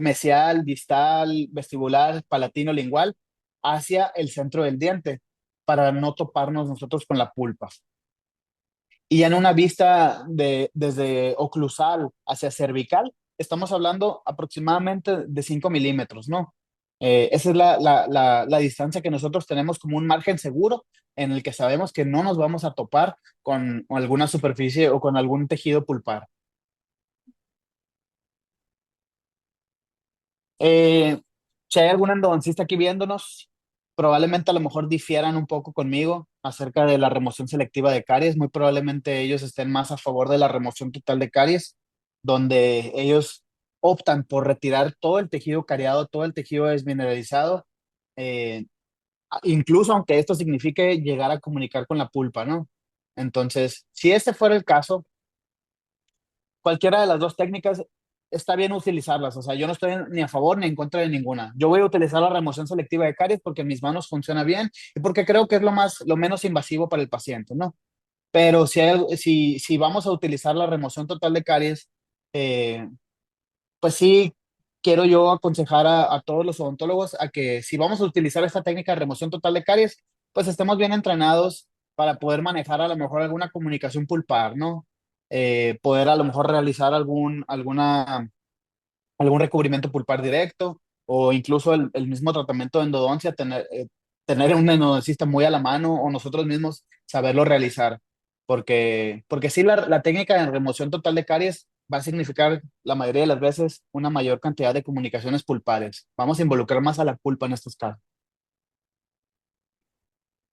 mesial, distal, vestibular, palatino, lingual, hacia el centro del diente, para no toparnos nosotros con la pulpa. Y en una vista desde oclusal hacia cervical, estamos hablando aproximadamente de 5 milímetros, ¿no? Esa es la distancia que nosotros tenemos como un margen seguro en el que sabemos que no nos vamos a topar con alguna superficie o con algún tejido pulpar. Eh, si hay algún endodoncista aquí viéndonos, probablemente a lo mejor difieran un poco conmigo acerca de la remoción selectiva de caries. Muy probablemente ellos estén más a favor de la remoción total de caries, donde ellos optan por retirar todo el tejido cariado, todo el tejido desmineralizado, eh, incluso aunque esto signifique llegar a comunicar con la pulpa, ¿no? Entonces, si este fuera el caso, cualquiera de las dos técnicas está bien utilizarlas. O sea, yo no estoy ni a favor ni en contra de ninguna. Yo voy a utilizar la remoción selectiva de caries porque en mis manos funciona bien y porque creo que es lo menos invasivo para el paciente, ¿no? Pero si vamos a utilizar la remoción total de caries, eh, pues sí, quiero yo aconsejar a todos los odontólogos a que si vamos a utilizar esta técnica de remoción total de caries, pues estemos bien entrenados para poder manejar a lo mejor alguna comunicación pulpar, ¿no? Poder a lo mejor realizar algún recubrimiento pulpar directo o incluso el mismo tratamiento de endodoncia, tener un endodoncista muy a la mano o nosotros mismos saberlo realizar. Porque sí, la técnica de remoción total de caries va a significar la mayoría de las veces una mayor cantidad de comunicaciones pulpares. Vamos a involucrar más a la pulpa en estos casos.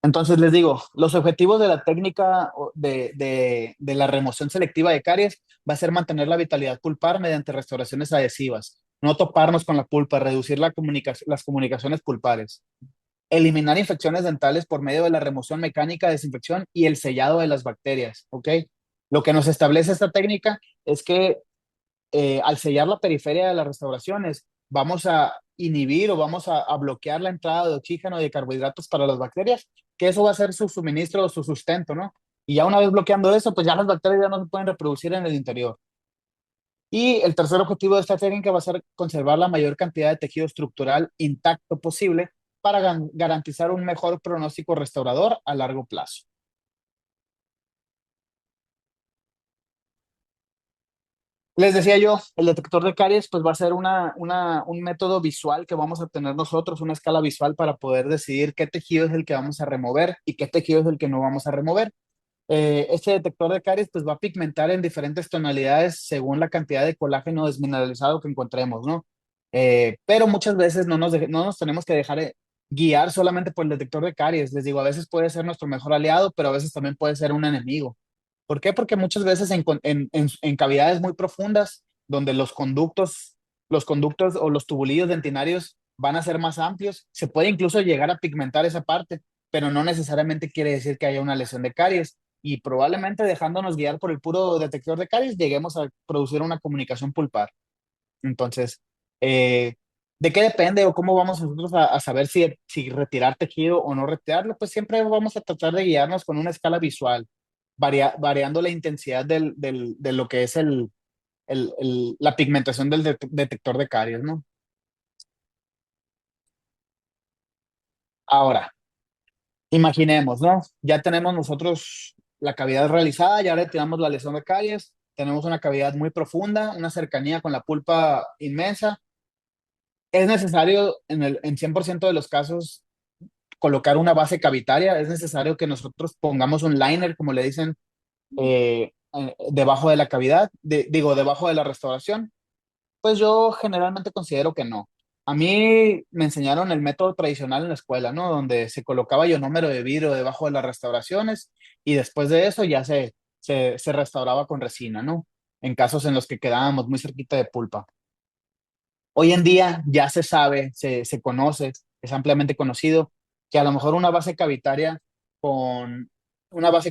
Entonces les digo, los objetivos de la técnica de la remoción selectiva de caries va a ser mantener la vitalidad pulpar mediante restauraciones adhesivas, no toparnos con la pulpa, reducir las comunicaciones pulpares, eliminar infecciones dentales por medio de la remoción mecánica, desinfección y el sellado de las bacterias, ¿ok? Lo que nos establece esta técnica es que al sellar la periferia de las restauraciones, vamos a inhibir o vamos a bloquear la entrada de oxígeno y de carbohidratos para las bacterias, que eso va a ser su suministro o su sustento, ¿no? Y ya una vez bloqueando eso, pues ya las bacterias ya no se pueden reproducir en el interior. Y el tercer objetivo de esta técnica va a ser conservar la mayor cantidad de tejido estructural intacto posible para garantizar un mejor pronóstico restaurador a largo plazo. Les decía yo, el detector de caries pues va a ser un método visual que vamos a tener nosotros, una escala visual para poder decidir qué tejido es el que vamos a remover y qué tejido es el que no vamos a remover. Este detector de caries pues va a pigmentar en diferentes tonalidades según la cantidad de colágeno desmineralizado que encontremos, ¿no? Pero muchas veces no nos tenemos que dejar guiar solamente por el detector de caries. Les digo, a veces puede ser nuestro mejor aliado, pero a veces también puede ser un enemigo. ¿Por qué? Porque muchas veces en cavidades muy profundas, donde los conductos o los tubulillos dentinarios van a ser más amplios, se puede incluso llegar a pigmentar esa parte, pero no necesariamente quiere decir que haya una lesión de caries. Y probablemente dejándonos guiar por el puro detector de caries, lleguemos a producir una comunicación pulpar. Entonces, eh, ¿de qué depende o cómo vamos nosotros a saber si retirar tejido o no retirarlo? Pues siempre vamos a tratar de guiarnos con una escala visual, variando la intensidad de lo que es la pigmentación del detector de caries, ¿no? Ahora, imaginemos, ¿no? Ya tenemos nosotros la cavidad realizada, ya retiramos la lesión de caries, tenemos una cavidad muy profunda, una cercanía con la pulpa inmensa. Es necesario en 100% de los casos colocar una base cavitaria, es necesario que nosotros pongamos un liner, como le dicen, debajo de la cavidad, digo, debajo de la restauración. Pues yo generalmente considero que no. A mí me enseñaron el método tradicional en la escuela, ¿no? Donde se colocaba ionómero de vidrio debajo de las restauraciones y después de eso ya se restauraba con resina, ¿no? En casos en los que quedábamos muy cerquita de pulpa. Hoy en día ya se sabe, se conoce, es ampliamente conocido que a lo mejor con una base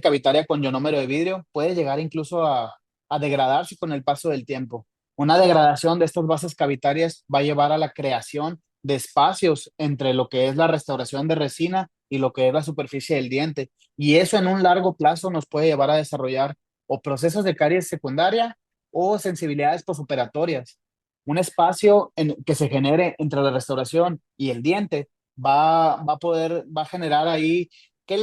cavitaria con ionómero de vidrio puede llegar incluso a degradarse con el paso del tiempo. Una degradación de estas bases cavitarias va a llevar a la creación de espacios entre lo que es la restauración de resina y lo que es la superficie del diente. Y eso en un largo plazo nos puede llevar a desarrollar o procesos de caries secundaria o sensibilidades posoperatorias. Un espacio que se genere entre la restauración y el diente va a generar ahí que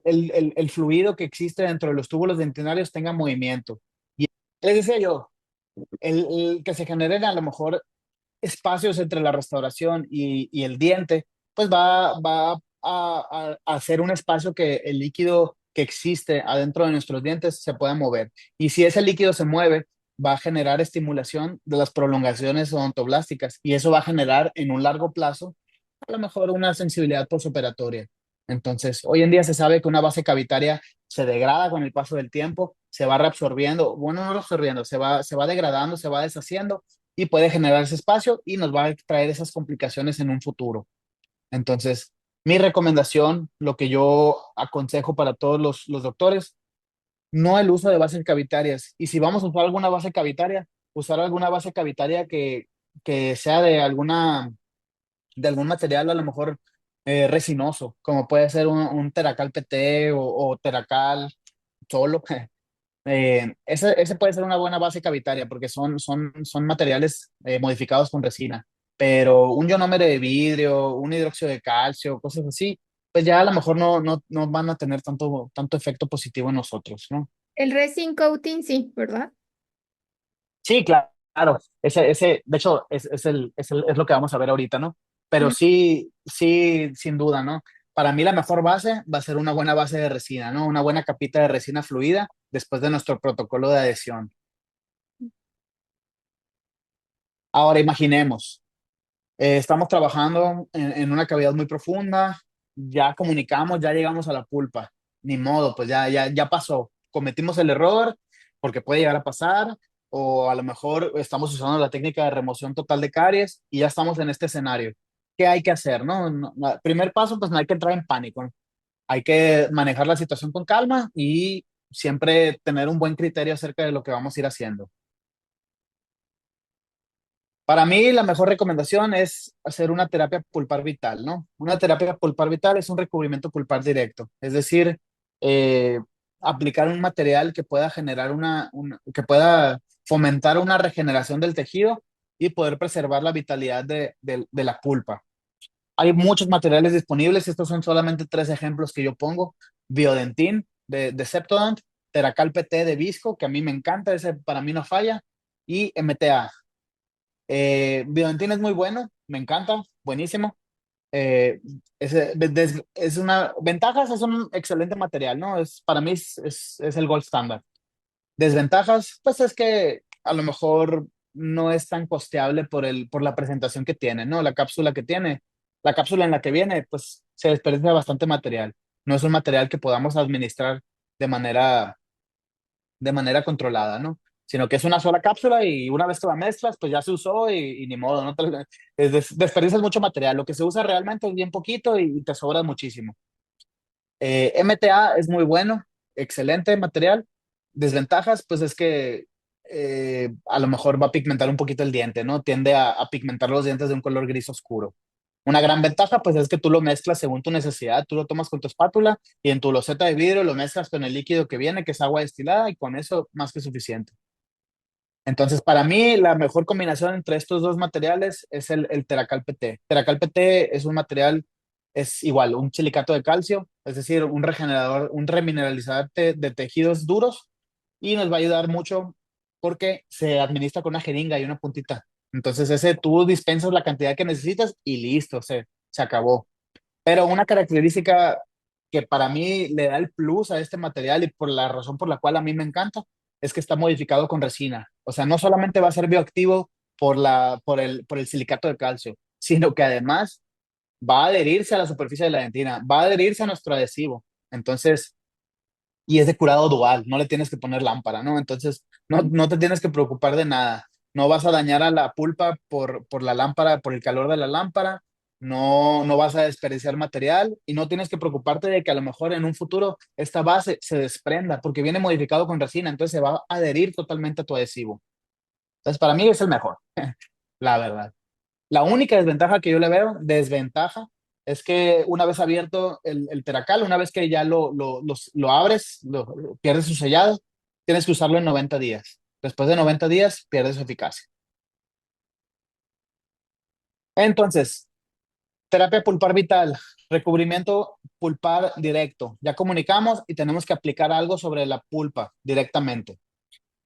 el fluido que existe dentro de los túbulos dentinarios tenga movimiento. Y les decía yo, el que se generen a lo mejor espacios entre la restauración y el diente, pues va a hacer un espacio que el líquido que existe adentro de nuestros dientes se pueda mover. Y si ese líquido se mueve, va a generar estimulación de las prolongaciones odontoblásticas y eso va a generar en un largo plazo a lo mejor una sensibilidad postoperatoria. Entonces, hoy en día se sabe que una base cavitaria se degrada con el paso del tiempo, se va reabsorbiendo, bueno, no reabsorbiendo, se va degradando, se va deshaciendo y puede generar ese espacio y nos va a traer esas complicaciones en un futuro. Entonces, Mi recomendación, lo que yo aconsejo para todos los doctores, no el uso de bases cavitarias. Y si vamos a usar alguna base cavitaria, usar alguna base cavitaria que sea de algún material a lo mejor resinoso, como puede ser un Teracal PT o Teracal solo. Ese puede ser una buena base cavitaria porque son materiales modificados con resina. Pero un ionómero de vidrio, un hidróxido de calcio, cosas así, pues ya a lo mejor no van a tener tanto efecto positivo en nosotros, ¿no? El resin coating, sí, ¿verdad? Sí, claro. De hecho, es lo que vamos a ver ahorita, ¿no? Pero Mm. sí, sí, sin duda, ¿no? Para mí la mejor base va a ser una buena base de resina, ¿no? Una buena capita de resina fluida después de nuestro protocolo de adhesión. Ahora imaginemos, estamos trabajando en una cavidad muy profunda, ya comunicamos, ya llegamos a la pulpa. Ni modo, pues ya pasó. Cometimos el error porque puede llegar a pasar, o a lo mejor estamos usando la técnica de remoción total de caries y ya estamos en este escenario. ¿Qué hay que hacer, no? Primer paso, pues no hay que entrar en pánico. Hay que manejar la situación con calma y siempre tener un buen criterio acerca de lo que vamos a ir haciendo. Para mí, la mejor recomendación es hacer una terapia pulpar vital, ¿no? Una terapia pulpar vital es un recubrimiento pulpar directo, es decir, eh, aplicar un material que pueda generar que pueda fomentar una regeneración del tejido y poder preservar la vitalidad de la pulpa. Hay muchos materiales disponibles, estos son solamente tres ejemplos que yo pongo: Biodentin de Septodent, Teracal PT de Visco, que a mí me encanta, ese para mí no falla, y MTA. Biodentin es muy bueno, me encanta, buenísimo. Eh, es una ventajas, es un excelente material, ¿no? Para mí es el gold standard. Desventajas, pues es que a lo mejor no es tan costeable por la presentación que tiene, ¿no? La cápsula que tiene, la cápsula en la que viene, pues se desperdicia bastante material. No es un material que podamos administrar de manera controlada, ¿no? Sino que es una sola cápsula y una vez que la mezclas, pues ya se usó y ni modo, ¿no? Desperdicias mucho material. Lo que se usa realmente es bien poquito y te sobra muchísimo. MTA es muy bueno, excelente material. Desventajas, pues es que a lo mejor va a pigmentar un poquito el diente, ¿no? Tiende a pigmentar los dientes de un color gris oscuro. Una gran ventaja, pues es que tú lo mezclas según tu necesidad, tú lo tomas con tu espátula y en tu loseta de vidrio lo mezclas con el líquido que viene, que es agua destilada, y con eso más que suficiente. Entonces, para mí, la mejor combinación entre estos dos materiales es el Teracal PT. Teracal PT es un material, es igual, un silicato de calcio, es decir, un regenerador, un remineralizador de tejidos duros, y nos va a ayudar mucho porque se administra con una jeringa y una puntita. Entonces, ese tú dispensas la cantidad que necesitas y listo, se acabó. Pero una característica que para mí le da el plus a este material y por la razón por la cual a mí me encanta es que está modificado con resina. O sea, no solamente va a ser bioactivo por el silicato de calcio, sino que además va a adherirse a la superficie de la dentina, va a adherirse a nuestro adhesivo. Entonces, y es de curado dual, no le tienes que poner lámpara, ¿no? Entonces, no te tienes que preocupar de nada. No vas a dañar a la pulpa por la lámpara, por el calor de la lámpara, no vas a desperdiciar material y no tienes que preocuparte de que a lo mejor en un futuro esta base se desprenda porque viene modificado con resina, entonces se va a adherir totalmente a tu adhesivo. Entonces, para mí es el mejor, la verdad. La única desventaja que yo le veo, desventaja, es que una vez abierto el Teracal, una vez que ya lo abres, pierdes su sellado, tienes que usarlo en 90 días. Después de 90 días, pierdes su eficacia. Entonces, terapia pulpar vital, recubrimiento pulpar directo. Ya comunicamos y tenemos que aplicar algo sobre la pulpa directamente.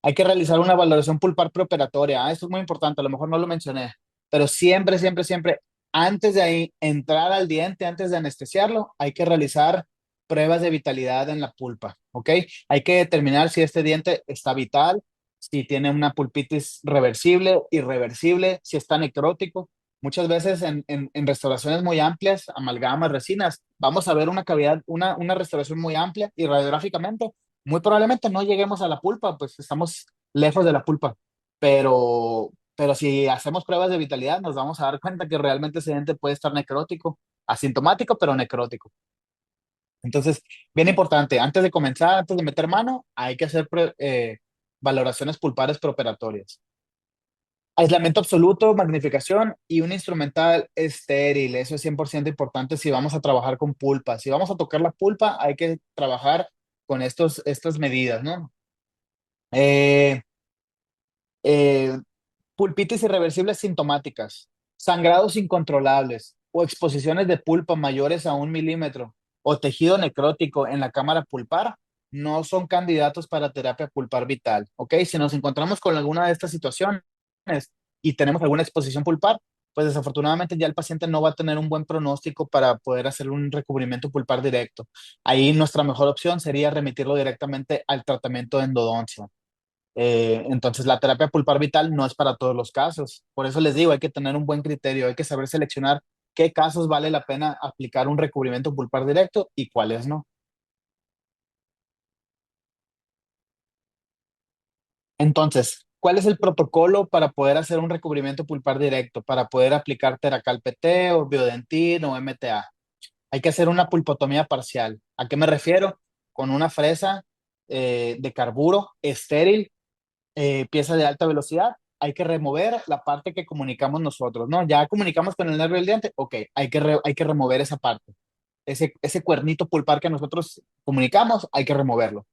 Hay que realizar una valoración pulpar preoperatoria. Esto es muy importante, a lo mejor no lo mencioné, pero siempre, siempre, siempre, antes de ahí entrar al diente, antes de anestesiarlo, hay que realizar pruebas de vitalidad en la pulpa, ¿ok? Hay que determinar si este diente está vital, si tiene una pulpitis reversible, irreversible, si está necrótico. Muchas veces en restauraciones muy amplias, amalgamas, resinas, vamos a ver una cavidad, una restauración muy amplia y radiográficamente muy probablemente no lleguemos a la pulpa, pues estamos lejos de la pulpa. Pero si hacemos pruebas de vitalidad, nos vamos a dar cuenta que realmente ese diente puede estar necrótico asintomático, pero necrótico. Entonces, bien importante, antes de comenzar, antes de meter mano, hay que hacer valoraciones pulpares preoperatorias. Aislamiento absoluto, magnificación y un instrumental estéril. Eso es 100% importante si vamos a trabajar con pulpa. Si vamos a tocar la pulpa, hay que trabajar con estas medidas, ¿no? Eh, eh, Pulpitis irreversibles sintomáticas, sangrados incontrolables o exposiciones de pulpa mayores a 1 milímetro o tejido necrótico en la cámara pulpar no son candidatos para terapia pulpar vital, ¿ok? Si nos encontramos con alguna de estas situaciones y tenemos alguna exposición pulpar, pues desafortunadamente ya el paciente no va a tener un buen pronóstico para poder hacer un recubrimiento pulpar directo. Ahí nuestra mejor opción sería remitirlo directamente al tratamiento de endodoncia. Entonces, la terapia pulpar vital no es para todos los casos. Por eso les digo, hay que tener un buen criterio, hay que saber seleccionar qué casos vale la pena aplicar un recubrimiento pulpar directo y cuáles no. Entonces, ¿cuál es el protocolo para poder hacer un recubrimiento pulpar directo? Para poder aplicar Teracal PT o Biodentin o MTA. Hay que hacer una pulpotomía parcial. ¿A qué me refiero? Con una fresa de carburo estéril, pieza de alta velocidad, hay que remover la parte que comunicamos nosotros, ¿no? Ya comunicamos con el nervio del diente, ok, hay que remover esa parte. Ese cuernito pulpar que nosotros comunicamos, hay que removerlo.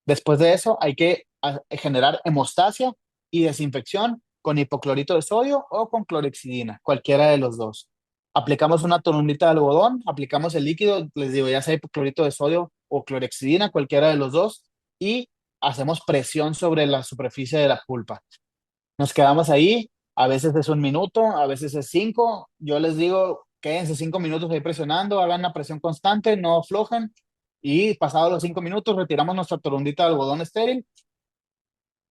Después de eso, hay que generar hemostasia y desinfección con hipoclorito de sodio o con clorexidina, cualquiera de los dos. Aplicamos una torundita de algodón, aplicamos el líquido, les digo, ya sea hipoclorito de sodio o clorexidina, cualquiera de los dos, y hacemos presión sobre la superficie de la pulpa. Nos quedamos ahí, a veces es 1 minuto, a veces es 5. Yo les digo, quédense 5 minutos ahí presionando, hagan una presión constante, no aflojen. Y pasados los 5 minutos, retiramos nuestra torundita de algodón estéril,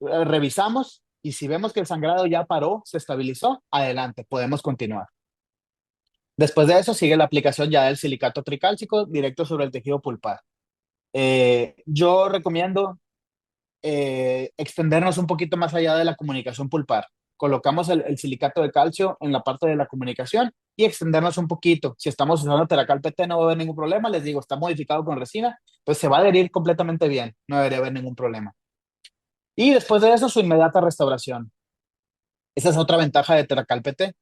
revisamos y si vemos que el sangrado ya paró, se estabilizó, adelante, podemos continuar. Después de eso sigue la aplicación ya del silicato tricálcico directo sobre el tejido pulpar. Yo recomiendo extendernos un poquito más allá de la comunicación pulpar. Colocamos el silicato de calcio en la parte de la comunicación y extendernos un poquito. Si estamos usando Teracal PT no va a haber ningún problema, les digo, está modificado con resina, pues se va a adherir completamente bien, no debería haber ningún problema. Y después de eso, su inmediata restauración. Esa es otra ventaja de Teracal PT,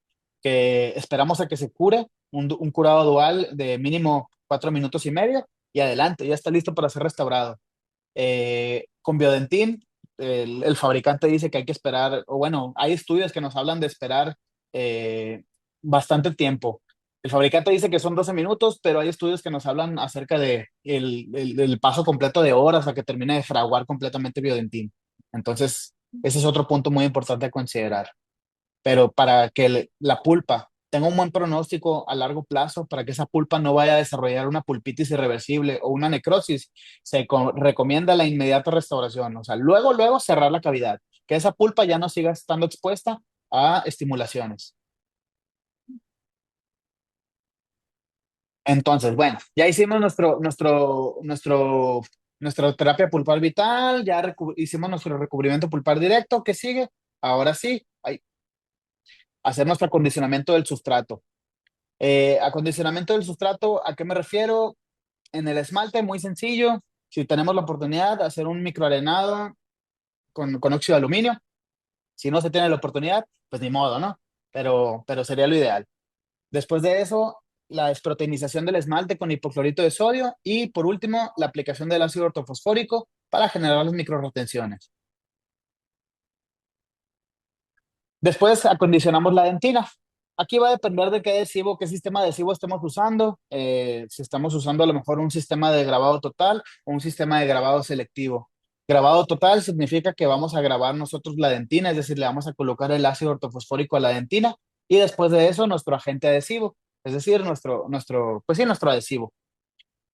que esperamos a que se cure, un curado dual de mínimo 4 minutos y medio y adelante, ya está listo para ser restaurado. Con Biodentin, el fabricante dice que hay que esperar, o bueno, hay estudios que nos hablan de esperar eh, bastante tiempo. El fabricante dice que son 12 minutos, pero hay estudios que nos hablan acerca de el paso completo de horas a que termine de fraguar completamente Biodentin. Entonces, ese es otro punto muy importante a considerar. Pero para que la pulpa tenga un buen pronóstico a largo plazo, para que esa pulpa no vaya a desarrollar una pulpitis irreversible o una necrosis, se recomienda la inmediata restauración. O sea, luego cerrar la cavidad, que esa pulpa ya no siga estando expuesta a estimulaciones. Entonces, bueno, ya hicimos nuestra terapia pulpar vital, ya hicimos nuestro recubrimiento pulpar directo. ¿Qué sigue? Ahora sí, hacer nuestro acondicionamiento del sustrato. Acondicionamiento del sustrato, ¿a qué me refiero? En el esmalte, muy sencillo. Si tenemos la oportunidad de hacer un microarenado con óxido de aluminio, si no se tiene la oportunidad, pues ni modo, ¿no? Pero sería lo ideal. Después de eso, la desproteinización del esmalte con hipoclorito de sodio y por último, la aplicación del ácido ortofosfórico para generar las microretenciones. Después acondicionamos la dentina. Aquí va a depender de qué adhesivo, qué sistema adhesivo estemos usando. Si estamos usando a lo mejor un sistema de grabado total o un sistema de grabado selectivo. Grabado total significa que vamos a grabar nosotros la dentina, es decir, le vamos a colocar el ácido ortofosfórico a la dentina y después de eso nuestro agente adhesivo, es decir, pues sí, nuestro adhesivo.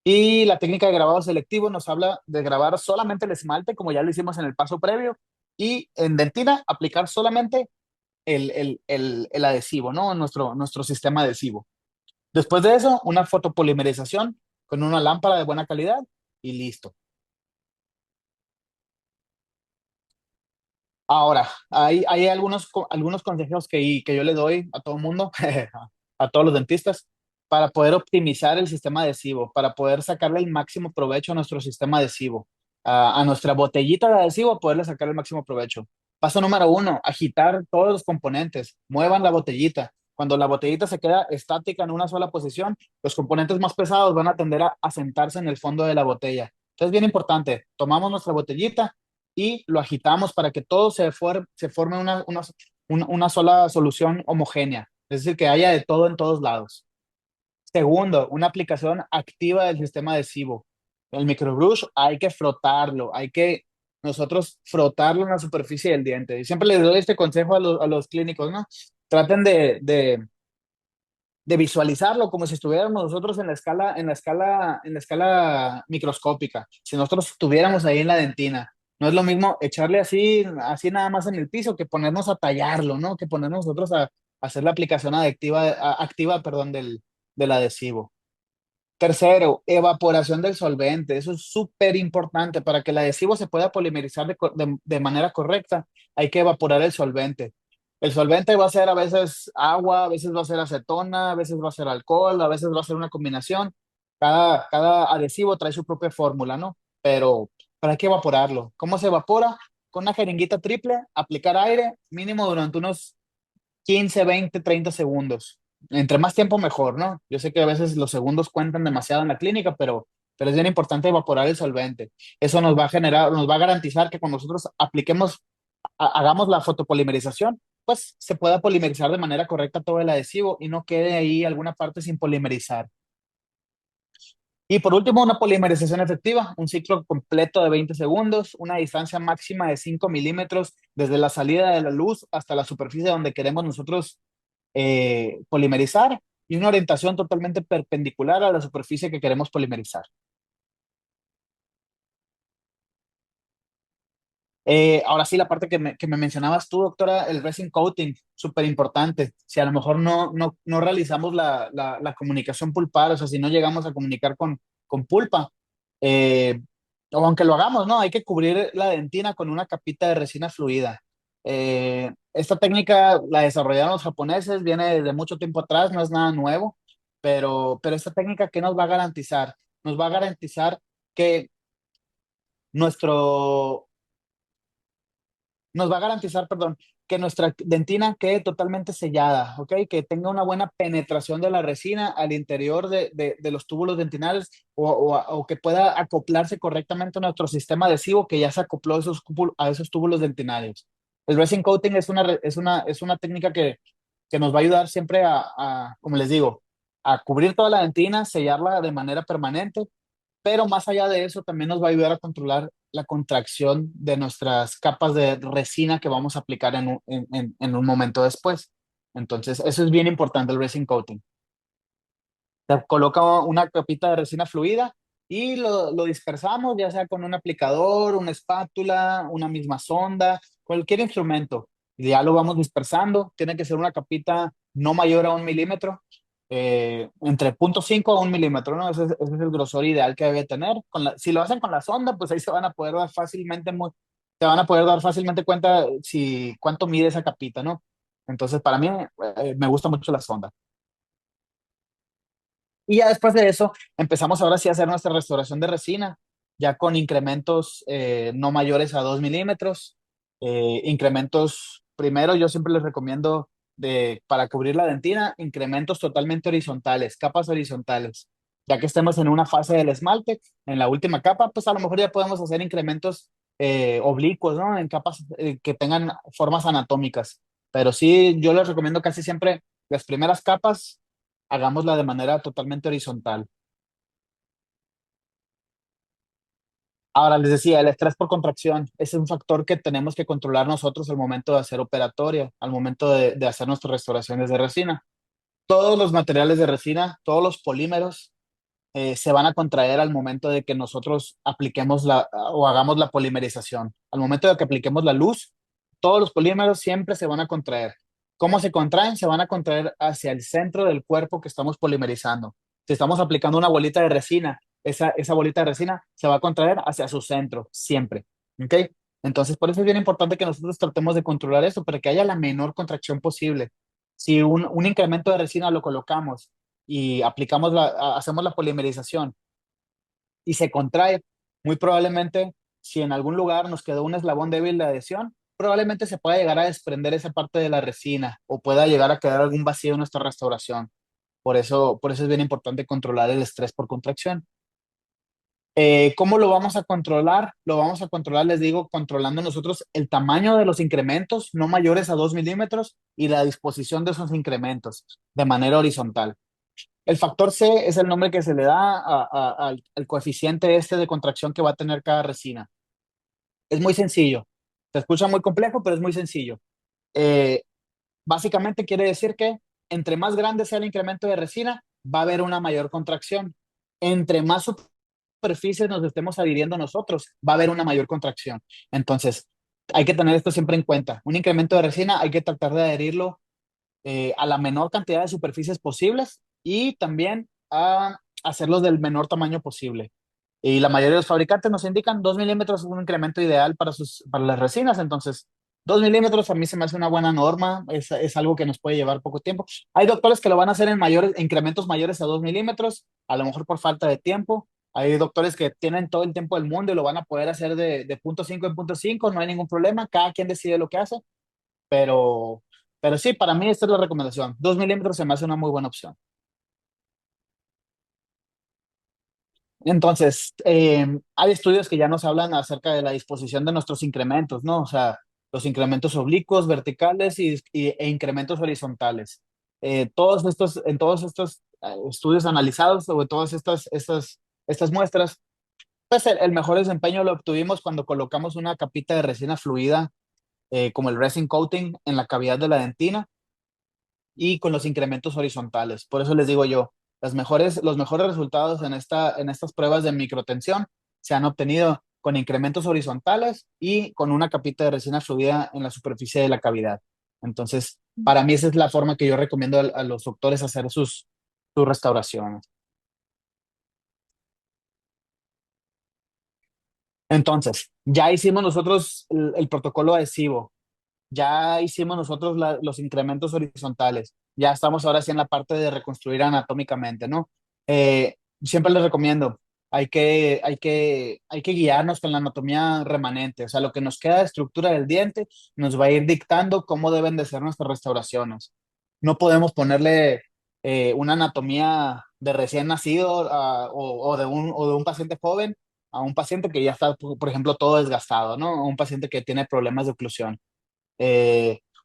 Y la técnica de grabado selectivo nos habla de grabar solamente el esmalte, como ya lo hicimos en el paso previo, y en dentina aplicar solamente el adhesivo, ¿no? Nuestro sistema adhesivo. Después de eso, una fotopolimerización con una lámpara de buena calidad y listo. Ahora, hay algunos consejos que yo le doy a todo el mundo, a todos los dentistas. para poder optimizar el sistema adhesivo, para poder sacarle el máximo provecho a nuestro sistema adhesivo, a nuestra botellita de adhesivo, poderle sacar el máximo provecho. Paso número uno, agitar todos los componentes, muevan la botellita. Cuando la botellita se queda estática en una sola posición, los componentes más pesados van a tender a sentarse en el fondo de la botella. Entonces, bien importante, tomamos nuestra botellita y lo agitamos para que todo se forme una sola solución homogénea, es decir, que haya de todo en todos lados. Segundo, una aplicación activa del sistema adhesivo. El microbrush hay que frotarlo, hay que nosotros frotarlo en la superficie del diente. Y siempre les doy este consejo a los clínicos, ¿no? Traten de visualizarlo como si estuviéramos nosotros en la escala microscópica. Si nosotros estuviéramos ahí en la dentina, no es lo mismo echarle así nada más en el piso que ponernos a tallarlo, ¿no? Que ponernos nosotros a hacer la aplicación activa, perdón, del adhesivo. Tercero, evaporación del solvente. Eso es súper importante para que el adhesivo se pueda polimerizar de manera correcta. Hay que evaporar el solvente. El solvente va a ser a veces agua, a veces va a ser acetona, a veces va a ser alcohol, a veces va a ser una combinación. Cada adhesivo trae su propia fórmula, ¿no? Pero hay que evaporarlo. ¿Cómo se evapora? Con una jeringuita triple, aplicar aire mínimo durante unos 15, 20, 30 segundos. Entre más tiempo mejor, ¿no? Yo sé que a veces los segundos cuentan demasiado en la clínica, pero es bien importante evaporar el solvente. Eso nos va a generar, nos va a garantizar que cuando nosotros hagamos la fotopolimerización, pues se pueda polimerizar de manera correcta todo el adhesivo y no quede ahí alguna parte sin polimerizar. Y por último, una polimerización efectiva, un ciclo completo de 20 segundos, una distancia máxima de 5 milímetros desde la salida de la luz hasta la superficie donde queremos nosotros polimerizar y una orientación totalmente perpendicular a la superficie que queremos polimerizar. Ahora sí, la parte que me mencionabas tú, doctora, el resin coating, súper importante. Si a lo mejor no realizamos la comunicación pulpar, o sea, si no llegamos a comunicar con pulpa, eh, o aunque lo hagamos, ¿no? Hay que cubrir la dentina con una capita de resina fluida. Esta técnica la desarrollaron los japoneses, viene de mucho tiempo atrás, no es nada nuevo, pero esta técnica, ¿qué nos va a garantizar? Nos va a garantizar que nuestro nos va a garantizar, perdón, que nuestra dentina quede totalmente sellada, ¿ok? Que tenga una buena penetración de la resina al interior de los túbulos dentinales o que pueda acoplarse correctamente a nuestro sistema adhesivo que ya se acopló a esos túbulos dentinarios. El resin coating es una técnica que nos va a ayudar siempre como les digo, a cubrir toda la dentina, sellarla de manera permanente, pero más allá de eso también nos va a ayudar a controlar la contracción de nuestras capas de resina que vamos a aplicar en un momento después. Entonces, eso es bien importante, el resin coating. Se coloca una capita de resina fluida y lo dispersamos, ya sea con un aplicador, una espátula, una misma sonda, cualquier instrumento. Y ya lo vamos dispersando. Tiene que ser una capita no mayor a 1 milímetro, entre 0,5 a 1 milímetro, ¿no? Ese es el grosor ideal que debe tener. Si lo hacen con la sonda, pues ahí se van a poder dar fácilmente cuenta cuánto mide esa capita, ¿no? Entonces, para mí, me gusta mucho la sonda. Y ya después de eso, empezamos ahora sí a hacer nuestra restauración de resina, ya con incrementos no mayores a 2 milímetros. Incrementos, primero yo siempre les recomiendo para cubrir la dentina, incrementos totalmente horizontales, capas horizontales. Ya que estemos en una fase del esmalte, en la última capa, pues a lo mejor ya podemos hacer incrementos oblicuos, ¿no? En capas que tengan formas anatómicas. Pero sí, yo les recomiendo casi siempre las primeras capas hagámosla de manera totalmente horizontal. Ahora les decía, el estrés por contracción es un factor que tenemos que controlar nosotros al momento de hacer operatoria, al momento de hacer nuestras restauraciones de resina. Todos los materiales de resina, todos los polímeros se van a contraer al momento de que nosotros apliquemos o hagamos la polimerización. Al momento de que apliquemos la luz, todos los polímeros siempre se van a contraer. ¿Cómo se contraen? Se van a contraer hacia el centro del cuerpo que estamos polimerizando. Si estamos aplicando una bolita de resina, esa bolita de resina se va a contraer hacia su centro, siempre. ¿Ok? Entonces, por eso es bien importante que nosotros tratemos de controlar esto para que haya la menor contracción posible. Si un incremento de resina lo colocamos y hacemos la polimerización y se contrae, muy probablemente, si en algún lugar nos quedó un eslabón débil de adhesión, probablemente se pueda llegar a desprender esa parte de la resina o pueda llegar a quedar algún vacío en nuestra restauración. Por eso es bien importante controlar el estrés por contracción. ¿Cómo lo vamos a controlar? Lo vamos a controlar, les digo, controlando nosotros el tamaño de los incrementos, no mayores a 2 milímetros, y la disposición de esos incrementos de manera horizontal. El factor C es el nombre que se le da al coeficiente este de contracción que va a tener cada resina. Es muy sencillo. Se escucha muy complejo, pero es muy sencillo. Eh, Básicamente quiere decir que entre más grande sea el incremento de resina, va a haber una mayor contracción. Entre más superficies nos estemos adhiriendo nosotros, va a haber una mayor contracción. Entonces, hay que tener esto siempre en cuenta. Un incremento de resina hay que tratar de adherirlo a la menor cantidad de superficies posibles y también a hacerlos del menor tamaño posible. Y la mayoría de los fabricantes nos indican 2 milímetros es un incremento ideal para las resinas, entonces 2 milímetros a mí se me hace una buena norma, es algo que nos puede llevar poco tiempo. Hay doctores que lo van a hacer en incrementos mayores a 2 milímetros, a lo mejor por falta de tiempo. Hay doctores que tienen todo el tiempo del mundo y lo van a poder hacer de punto 5 en punto 5, no hay ningún problema, cada quien decide lo que hace, pero, pero sí, para mí esta es la recomendación. 2 milímetros se me hace una muy buena opción. Entonces, hay estudios que ya nos hablan acerca de la disposición de nuestros incrementos, ¿no? O sea, los incrementos oblicuos, verticales e incrementos horizontales. En todos estos estudios analizados o en todas estas muestras, pues el mejor desempeño lo obtuvimos cuando colocamos una capita de resina fluida, como el resin coating, en la cavidad de la dentina y con los incrementos horizontales. Por eso les digo yo, los mejores resultados en estas pruebas de microtensión se han obtenido con incrementos horizontales y con una capita de resina fluida en la superficie de la cavidad. Entonces, para mí esa es la forma que yo recomiendo a los doctores hacer sus restauraciones. Entonces, ya hicimos nosotros el protocolo adhesivo, ya hicimos nosotros los incrementos horizontales, ya estamos ahora sí en la parte de reconstruir anatómicamente, ¿no? Siempre les recomiendo, hay que guiarnos con la anatomía remanente, o sea, lo que nos queda de estructura del diente nos va a ir dictando cómo deben de ser nuestras restauraciones. No podemos ponerle una anatomía de recién nacido o de un paciente joven a un paciente que ya está, por ejemplo, todo desgastado, ¿no? A un paciente que tiene problemas de oclusión.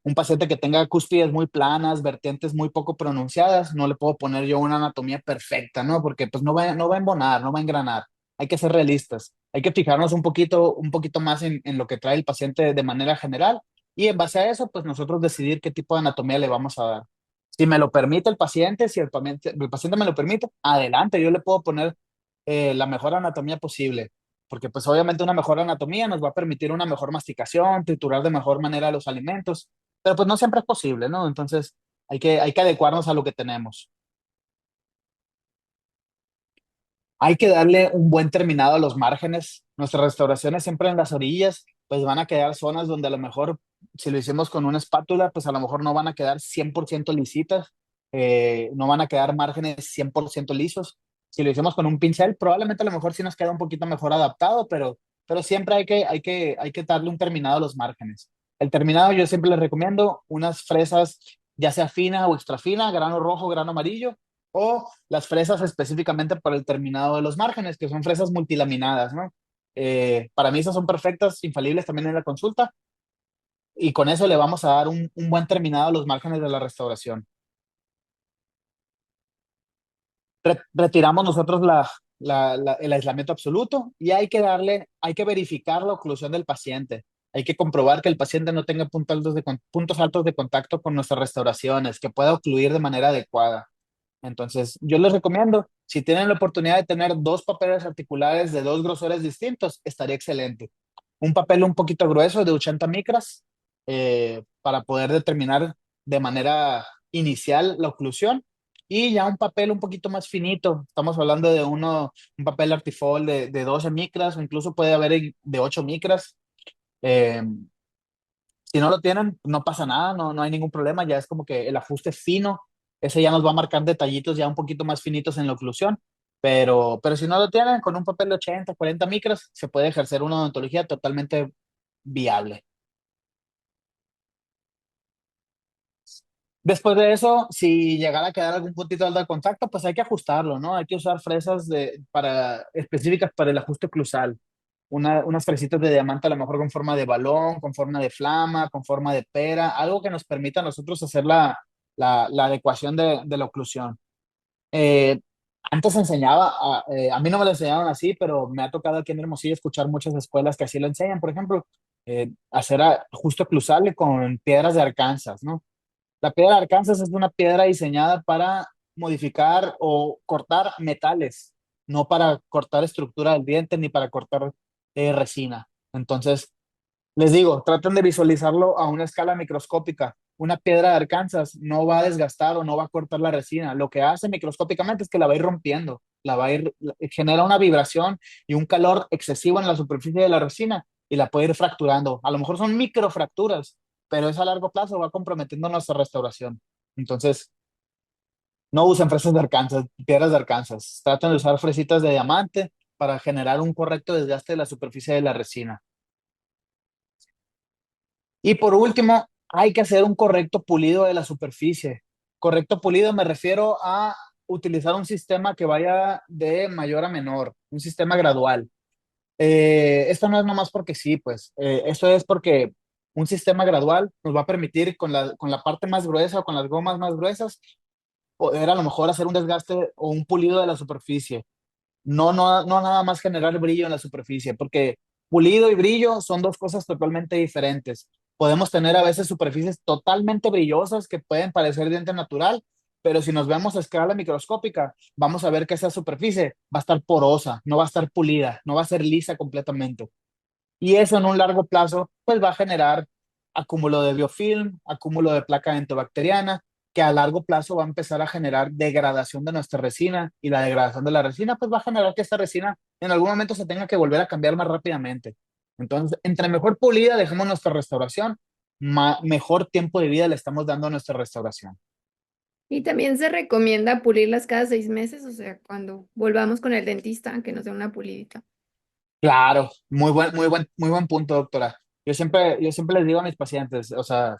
Un paciente que tenga cúspides muy planas, vertientes muy poco pronunciadas, no le puedo poner yo una anatomía perfecta, ¿no? Porque pues no va a embonar, no va a engranar. Hay que ser realistas. Hay que fijarnos un poquito más en lo que trae el paciente de manera general y en base a eso, pues nosotros decidir qué tipo de anatomía le vamos a dar. Si me lo permite el paciente, si el paciente me lo permite, adelante, yo le puedo poner la mejor anatomía posible, porque pues obviamente una mejor anatomía nos va a permitir una mejor masticación, triturar de mejor manera los alimentos, pero pues no siempre es posible, ¿no? Entonces hay que adecuarnos a lo que tenemos. Hay que darle un buen terminado a los márgenes. Nuestras restauraciones siempre en las orillas, pues van a quedar zonas donde a lo mejor, si lo hicimos con una espátula, pues a lo mejor no van a quedar 100% lisitas, no van a quedar márgenes 100% lisos. Si lo hicimos con un pincel, probablemente a lo mejor sí nos queda un poquito mejor adaptado, pero siempre hay que darle un terminado a los márgenes. El terminado yo siempre les recomiendo unas fresas, ya sea fina o extra fina, grano rojo, grano amarillo, o las fresas específicamente para el terminado de los márgenes, que son fresas multilaminadas, ¿no? Para mí esas son perfectas, infalibles también en la consulta, y con eso le vamos a dar un buen terminado a los márgenes de la restauración. Retiramos nosotros el aislamiento absoluto y hay que verificar la oclusión del paciente. Hay que comprobar que el paciente no tenga puntos altos de contacto con nuestras restauraciones, que pueda ocluir de manera adecuada. Entonces, yo les recomiendo, si tienen la oportunidad de tener dos papeles articulares de dos grosores distintos, estaría excelente. Un papel un poquito grueso de 80 micras para poder determinar de manera inicial la oclusión y ya un papel un poquito más finito. Estamos hablando de un papel artifol de 12 micras o incluso puede haber de 8 micras. Eh, si no lo tienen, no pasa nada, no hay ningún problema, ya es como que el ajuste fino ese ya nos va a marcar detallitos ya un poquito más finitos en la oclusión, pero si no lo tienen, con un papel de 80, 40 micras, se puede ejercer una odontología totalmente viable. Después de eso, si llegara a quedar algún puntito alto de contacto, pues hay que ajustarlo, ¿no? Hay que usar fresas específicas para el ajuste oclusal. Unas fresitas de diamante a lo mejor con forma de balón, con forma de flama, con forma de pera, algo que nos permita a nosotros hacer la adecuación de la oclusión. Eh, Antes se enseñaba, a mí no me lo enseñaron así, pero me ha tocado aquí en Hermosillo escuchar muchas escuelas que así lo enseñan. Por ejemplo, hacer ajuste oclusal con piedras de Arkansas, ¿no? La piedra de Arkansas es una piedra diseñada para modificar o cortar metales, no para cortar estructura del diente ni para cortar resina. Entonces, les digo, traten de visualizarlo a una escala microscópica. Una piedra de Arkansas no va a desgastar o no va a cortar la resina. Lo que hace microscópicamente es que la va a ir rompiendo, genera una vibración y un calor excesivo en la superficie de la resina y la puede ir fracturando. A lo mejor son microfracturas, pero eso a largo plazo va comprometiendo nuestra restauración. Entonces, no usen fresas de Arkansas, piedras de Arkansas. Traten de usar fresitas de diamante para generar un correcto desgaste de la superficie de la resina. Y por último, hay que hacer un correcto pulido de la superficie. Correcto pulido me refiero a utilizar un sistema que vaya de mayor a menor, un sistema gradual. Esto no es nomás porque sí, pues, esto es porque un sistema gradual nos va a permitir con la parte más gruesa o con las gomas más gruesas poder a lo mejor hacer un desgaste o un pulido de la superficie. No nada más generar brillo en la superficie, porque pulido y brillo son dos cosas totalmente diferentes. Podemos tener a veces superficies totalmente brillosas que pueden parecer diente natural, pero si nos vemos a escala microscópica, vamos a ver que esa superficie va a estar porosa, no va a estar pulida, no va a ser lisa completamente. Y eso en un largo plazo, pues va a generar acúmulo de biofilm, acúmulo de placa dentobacteriana, que a largo plazo va a empezar a generar degradación de nuestra resina y la degradación de la resina, pues va a generar que esta resina en algún momento se tenga que volver a cambiar más rápidamente. Entonces, entre mejor pulida dejemos nuestra restauración, mejor tiempo de vida le estamos dando a nuestra restauración. Y también se recomienda pulirlas cada 6 meses, o sea, cuando volvamos con el dentista, que nos dé una pulidita. Claro, muy buen punto, doctora. Yo siempre les digo a mis pacientes, o sea,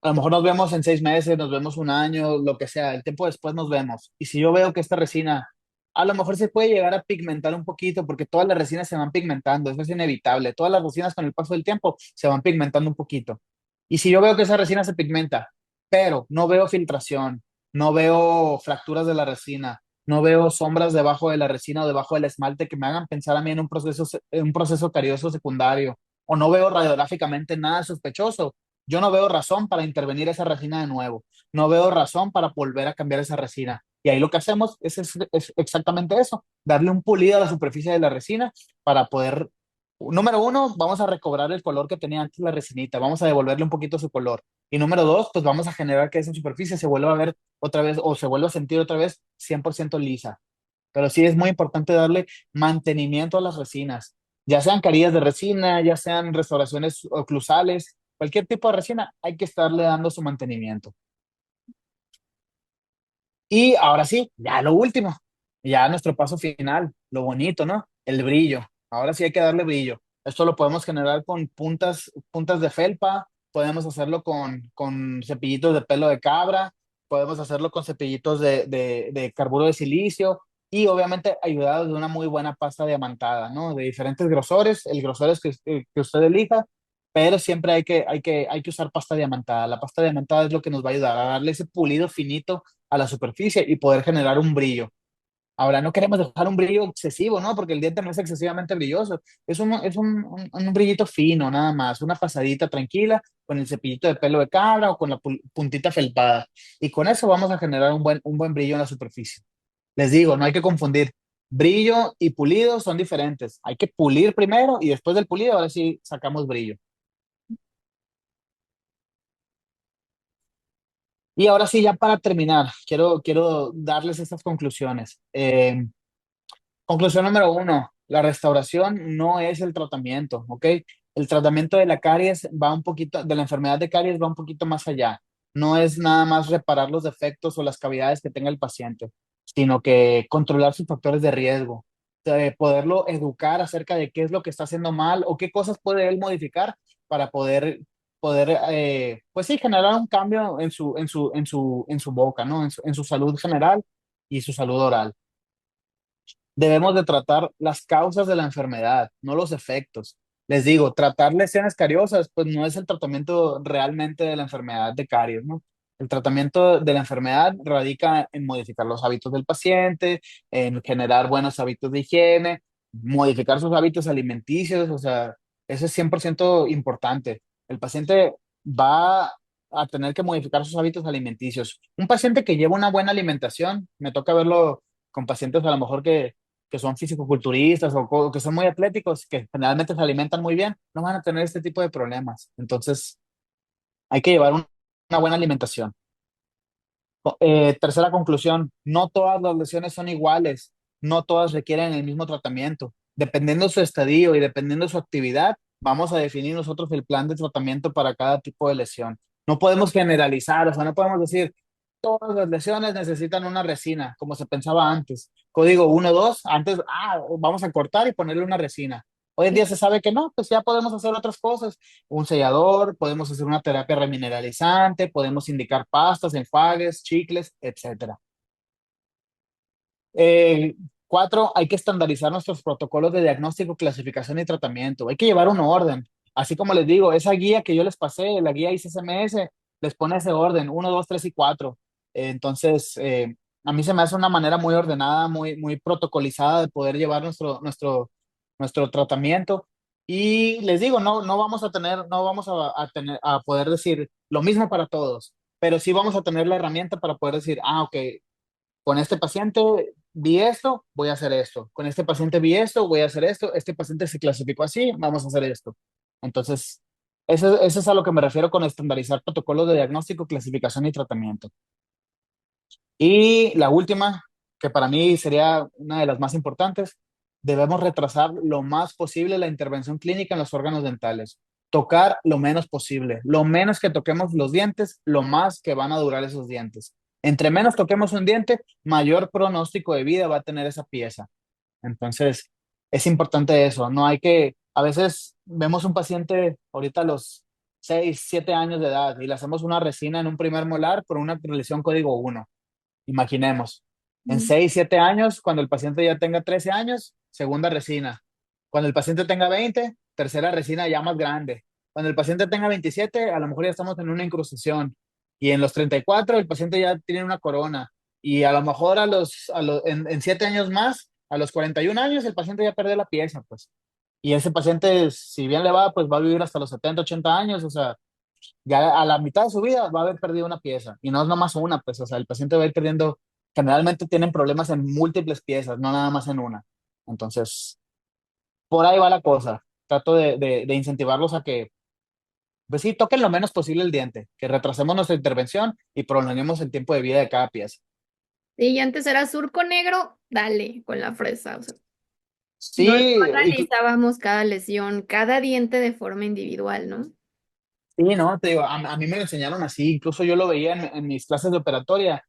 a lo mejor nos vemos en 6 meses, nos vemos un año, lo que sea, el tiempo después nos vemos. Y si yo veo que esta resina a lo mejor se puede llegar a pigmentar un poquito, porque todas las resinas se van pigmentando, eso es inevitable. Todas las resinas con el paso del tiempo se van pigmentando un poquito. Y si yo veo que esa resina se pigmenta, pero no veo filtración, no veo fracturas de la resina, no veo sombras debajo de la resina o debajo del esmalte que me hagan pensar a mí en un proceso carioso secundario, o no veo radiográficamente nada sospechoso, yo no veo razón para intervenir esa resina de nuevo. No veo razón para volver a cambiar esa resina. Y ahí lo que hacemos es exactamente eso, darle un pulido a la superficie de la resina para poder, número uno, vamos a recobrar el color que tenía antes la resinita, vamos a devolverle un poquito su color. Y número dos, pues vamos a generar que esa superficie se vuelva a ver otra vez o se vuelva a sentir otra vez 100% lisa. Pero sí es muy importante darle mantenimiento a las resinas, ya sean carillas de resina, ya sean restauraciones oclusales, cualquier tipo de resina, hay que estarle dando su mantenimiento. Y ahora sí, ya lo último, ya nuestro paso final, lo bonito, ¿no? El brillo. Ahora sí hay que darle brillo. Esto lo podemos generar con puntas de felpa, podemos hacerlo con cepillitos de pelo de cabra, podemos hacerlo con cepillitos de carburo de silicio y obviamente ayudados de una muy buena pasta diamantada, ¿no? De diferentes grosores, el grosor es que usted elija, pero siempre hay que usar pasta diamantada. La pasta diamantada es lo que nos va a ayudar a darle ese pulido finito a la superficie y poder generar un brillo. Ahora, no queremos dejar un brillo excesivo, ¿no? Porque el diente no es excesivamente brilloso. Es un brillito fino, nada más. Una pasadita tranquila con el cepillito de pelo de cabra o con la puntita felpada. Y con eso vamos a generar un buen brillo en la superficie. Les digo, no hay que confundir. Brillo y pulido son diferentes. Hay que pulir primero y después del pulido, ahora sí sacamos brillo. Y ahora sí, ya para terminar, quiero darles estas conclusiones. Conclusión número uno, la restauración no es el tratamiento, ¿ok? El tratamiento de la caries va un poquito, de la enfermedad de caries va un poquito más allá. no es nada más reparar los defectos o las cavidades que tenga el paciente, sino que controlar sus factores de riesgo, poderlo educar acerca de qué es lo que está haciendo mal o qué cosas puede él modificar para poder, pues sí, generar un cambio en su boca, ¿no? En su salud general y su salud oral. Debemos de tratar las causas de la enfermedad, no los efectos. Les digo, tratar lesiones cariosas, pues no es el tratamiento realmente de la enfermedad de caries, ¿no? El tratamiento de la enfermedad radica en modificar los hábitos del paciente, en generar buenos hábitos de higiene, modificar sus hábitos alimenticios, o sea, eso es 100% importante. El paciente va a tener que modificar sus hábitos alimenticios. Un paciente que lleva una buena alimentación, me toca verlo con pacientes a lo mejor que son fisicoculturistas o que son muy atléticos, que generalmente se alimentan muy bien, no van a tener este tipo de problemas. Entonces, hay que llevar una buena alimentación. Tercera conclusión, no todas las lesiones son iguales, no todas requieren el mismo tratamiento. Dependiendo de su estadio y dependiendo de su actividad, vamos a definir nosotros el plan de tratamiento para cada tipo de lesión. No podemos generalizar, o sea, no podemos decir, todas las lesiones necesitan una resina, como se pensaba antes. Código 1, 2, antes, vamos a cortar y ponerle una resina. Hoy en día se sabe que no, pues ya podemos hacer otras cosas, un sellador, podemos hacer una terapia remineralizante, podemos indicar pastas, enjuagues, chicles, etcétera. Eh, 4, hay que estandarizar nuestros protocolos de diagnóstico, clasificación y tratamiento. Hay que llevar un orden. Así como les digo, esa guía que yo les pasé, la guía ICSMS, les pone ese orden, 1, 2, 3 y 4. Entonces, a mí se me hace una manera muy ordenada, muy protocolizada de poder llevar nuestro tratamiento. Y les digo, no vamos a poder decir lo mismo para todos, pero sí vamos a tener la herramienta para poder decir, ok, con este paciente vi esto, voy a hacer esto. Con este paciente vi esto, voy a hacer esto. Este paciente se clasificó así, vamos a hacer esto. Entonces, eso es a lo que me refiero con estandarizar protocolos de diagnóstico, clasificación y tratamiento. Y la última, que para mí sería una de las más importantes, debemos retrasar lo más posible la intervención clínica en los órganos dentales. Tocar lo menos posible. Lo menos que toquemos los dientes, lo más que van a durar esos dientes. Entre menos toquemos un diente, mayor pronóstico de vida va a tener esa pieza. Entonces, es importante eso. No hay que, a veces vemos un paciente ahorita a los 6 7 años de edad y le hacemos una resina en un primer molar por una lesión código 1. Imaginemos, en Mm. 6 7 años, cuando el paciente ya tenga 13 años, segunda resina. Cuando el paciente tenga 20, tercera resina ya más grande. Cuando el paciente tenga 27, a lo mejor ya estamos en una incrustación. Y en los 34, el paciente ya tiene una corona. Y a lo mejor en 7 años más, a los 41 años, el paciente ya perdió la pieza, pues. Y ese paciente, si bien le va, pues va a vivir hasta los 70 80 años, o sea, ya a la mitad de su vida va a haber perdido una pieza y no es nomás una, pues, o sea, el paciente va a ir perdiendo, generalmente tienen problemas en múltiples piezas, no nada más en una. Entonces, por ahí va la cosa. Trato de incentivarlos a que, pues sí, toquen lo menos posible el diente, que retrasemos nuestra intervención y prolonguemos el tiempo de vida de cada pieza. Sí, y antes era surco negro, dale, con la fresa. O sea, no, no Sí, analizábamos cada lesión, cada diente de forma individual, ¿no? sí, no, te digo, a mí me lo enseñaron así, incluso yo lo veía en mis clases de operatoria,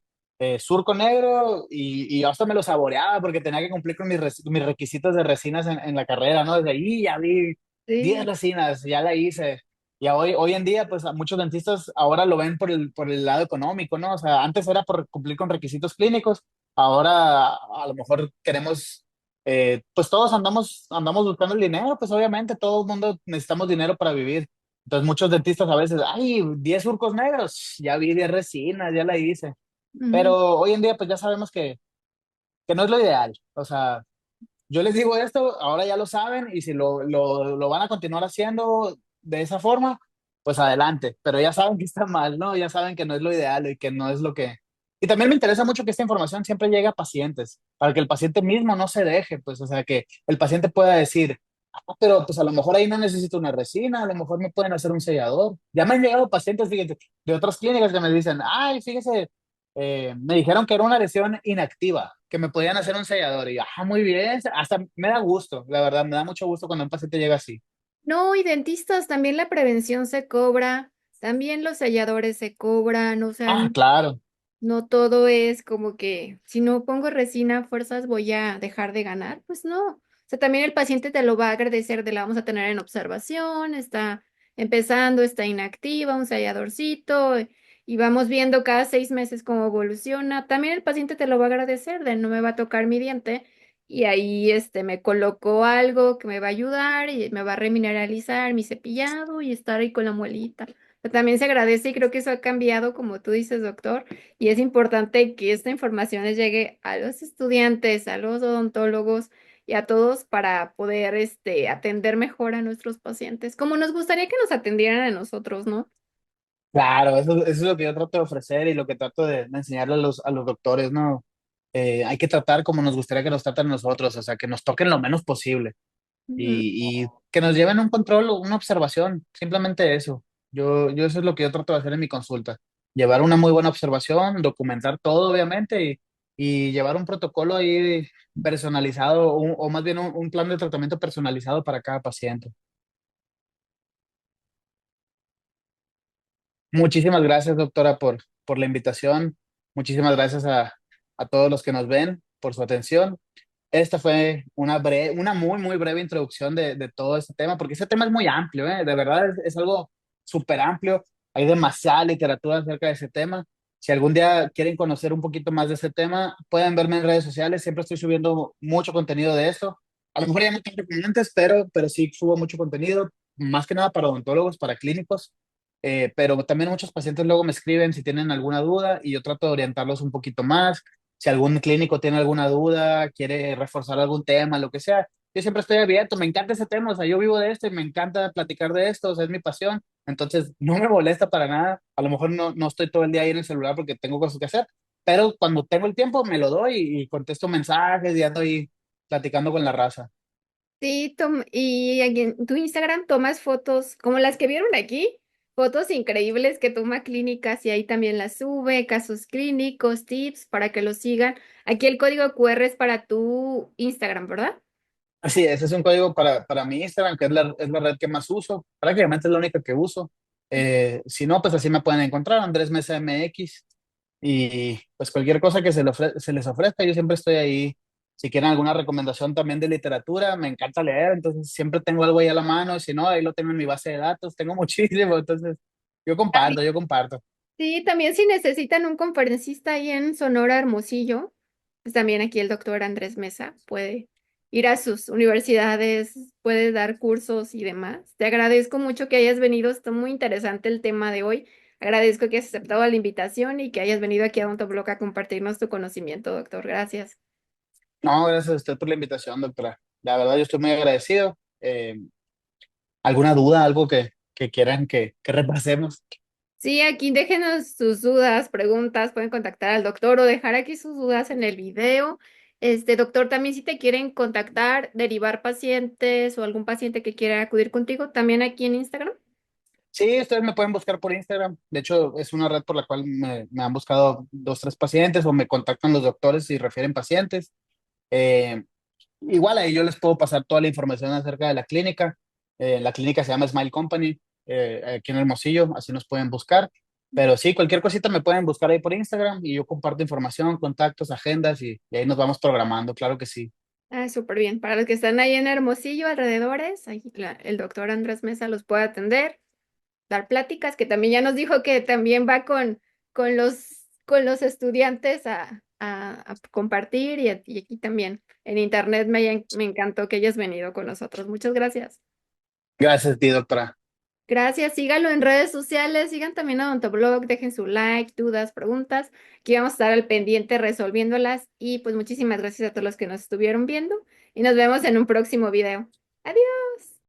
surco negro y yo hasta me lo saboreaba porque tenía que cumplir con mis requisitos de resinas en la carrera, ¿no? Desde ahí ya vi 10 Sí. resinas, ya la hice. Y hoy en día, pues a muchos dentistas ahora lo ven por el lado económico, ¿no? O sea, antes era por cumplir con requisitos clínicos, ahora a lo mejor queremos, pues todos andamos buscando el dinero, pues obviamente todo el mundo necesitamos dinero para vivir. Entonces muchos dentistas a veces, 10 surcos negros, ya vi 10 resinas, ya la hice. Ujú. Pero hoy en día pues ya sabemos que no es lo ideal. O sea, yo les digo esto, ahora ya lo saben y si lo van a continuar haciendo de esa forma, pues adelante. Pero ya saben que está mal, ¿no? Ya saben que no es lo ideal y que no es lo que... Y también me interesa mucho que esta información siempre llegue a pacientes, para que el paciente mismo no se deje, pues, o sea, que el paciente pueda decir, pero pues a lo mejor ahí no necesito una resina, a lo mejor me pueden hacer un sellador. Ya me han llegado pacientes, fíjate, de otras clínicas que me dicen, fíjese, me dijeron que era una lesión inactiva, que me podían hacer un sellador. Y yo, muy bien, hasta me da gusto, la verdad, me da mucho gusto cuando un paciente llega así. No, y dentistas, también la prevención se cobra. También los selladores se cobran, o sea, Ah, claro. no todo es como que si no pongo resina a fuerzas voy a dejar de ganar, pues no. O sea, también el paciente te lo va a agradecer, de la vamos a tener en observación, está empezando, está inactiva, un selladorcito, y vamos viendo cada 6 meses cómo evoluciona. También el paciente te lo va a agradecer, de no me va a tocar mi diente y ahí me colocó algo que me va a ayudar y me va a remineralizar mi cepillado y estar ahí con la muelita. También se agradece y creo que eso ha cambiado, como tú dices, doctor, y es importante que esta información les llegue a los estudiantes, a los odontólogos y a todos para poder atender mejor a nuestros pacientes, como nos gustaría que nos atendieran a nosotros, ¿no? Claro, eso es lo que yo trato de ofrecer y lo que trato de enseñarle a los doctores, ¿no? Hay que tratar como nos gustaría que nos traten a nosotros, o sea, que nos toquen lo menos posible Ujú. y que nos lleven un control o una observación, simplemente eso. Yo eso es lo que yo trato de hacer en mi consulta, llevar una muy buena observación, documentar todo, obviamente, y llevar un protocolo ahí personalizado, o más bien un plan de tratamiento personalizado para cada paciente. Muchísimas gracias, doctora, por la invitación. Muchísimas gracias a todos los que nos ven por su atención. Esta fue una muy, muy breve introducción de todo este tema, porque este tema es muy amplio, ¿eh? De verdad es algo súper amplio. Hay demasiada literatura acerca de ese tema. Si algún día quieren conocer un poquito más de ese tema, pueden verme en redes sociales. Siempre estoy subiendo mucho contenido de eso. A lo mejor ya no tanto como antes, pero sí subo mucho contenido, más que nada para odontólogos, para clínicos. Pero también muchos pacientes luego me escriben si tienen alguna duda y yo trato de orientarlos un poquito más. Si algún clínico tiene alguna duda, quiere reforzar algún tema, lo que sea, yo siempre estoy abierto. Me encanta ese tema, o sea, yo vivo de esto y me encanta platicar de esto, o sea, es mi pasión. Entonces, no me molesta para nada. A lo mejor no estoy todo el día ahí en el celular porque tengo cosas que hacer, pero cuando tengo el tiempo me lo doy y contesto mensajes y ando ahí platicando con la raza. Sí, y aquí en tu Instagram tomas fotos como las que vieron aquí, fotos increíbles que toma clínicas y ahí también las sube, casos clínicos, tips para que los sigan. Aquí el código QR es para tu Instagram, ¿verdad? Así es, es un código para mi Instagram, que es la red que más uso. Prácticamente es la única que uso. Si no, pues así me pueden encontrar, Andrés Mesa MX. Y pues cualquier cosa que se les ofrezca, yo siempre estoy ahí. Si quieren alguna recomendación también de literatura, me encanta leer, entonces siempre tengo algo ahí a la mano. Y si no, ahí lo tengo en mi base de datos, tengo muchísimo. Entonces, yo comparto. Sí, también si necesitan un conferencista ahí en Sonora Hermosillo, pues también aquí el doctor Andrés Mesa puede ir a sus universidades, puede dar cursos y demás. Te agradezco mucho que hayas venido, está muy interesante el tema de hoy. Agradezco que hayas aceptado la invitación y que hayas venido aquí a Odontoblog a compartirnos tu conocimiento, doctor. Gracias. No, gracias a usted por la invitación, doctora. La verdad, yo estoy muy agradecido. ¿Alguna duda, algo que quieran que repasemos? Sí, aquí déjenos sus dudas, preguntas, pueden contactar al doctor o dejar aquí sus dudas en el video. Doctor, también si te quieren contactar, derivar pacientes o algún paciente que quiera acudir contigo, también aquí en Instagram. Sí, ustedes me pueden buscar por Instagram. De hecho, es una red por la cual me han buscado dos, tres pacientes o me contactan los doctores y refieren pacientes. Eh, Igual ahí yo les puedo pasar toda la información acerca de la clínica. La clínica se llama Smile Company, aquí en Hermosillo, así nos pueden buscar. Pero sí, cualquier cosita me pueden buscar ahí por Instagram y yo comparto información, contactos, agendas y ahí nos vamos programando, claro que sí. Ah, súper bien. Para los que están ahí en Hermosillo, alrededores, ahí el doctor Andrés Mesa los puede atender, dar pláticas, que también ya nos dijo que también va con los estudiantes a compartir y aquí también en internet me encantó que hayas venido con nosotros. Muchas gracias. Gracias a ti, doctora. Gracias, síganlo en redes sociales, sigan también a Odontoblog, dejen su like, dudas, preguntas, aquí vamos a estar al pendiente resolviéndolas y pues muchísimas gracias a todos los que nos estuvieron viendo y nos vemos en un próximo video.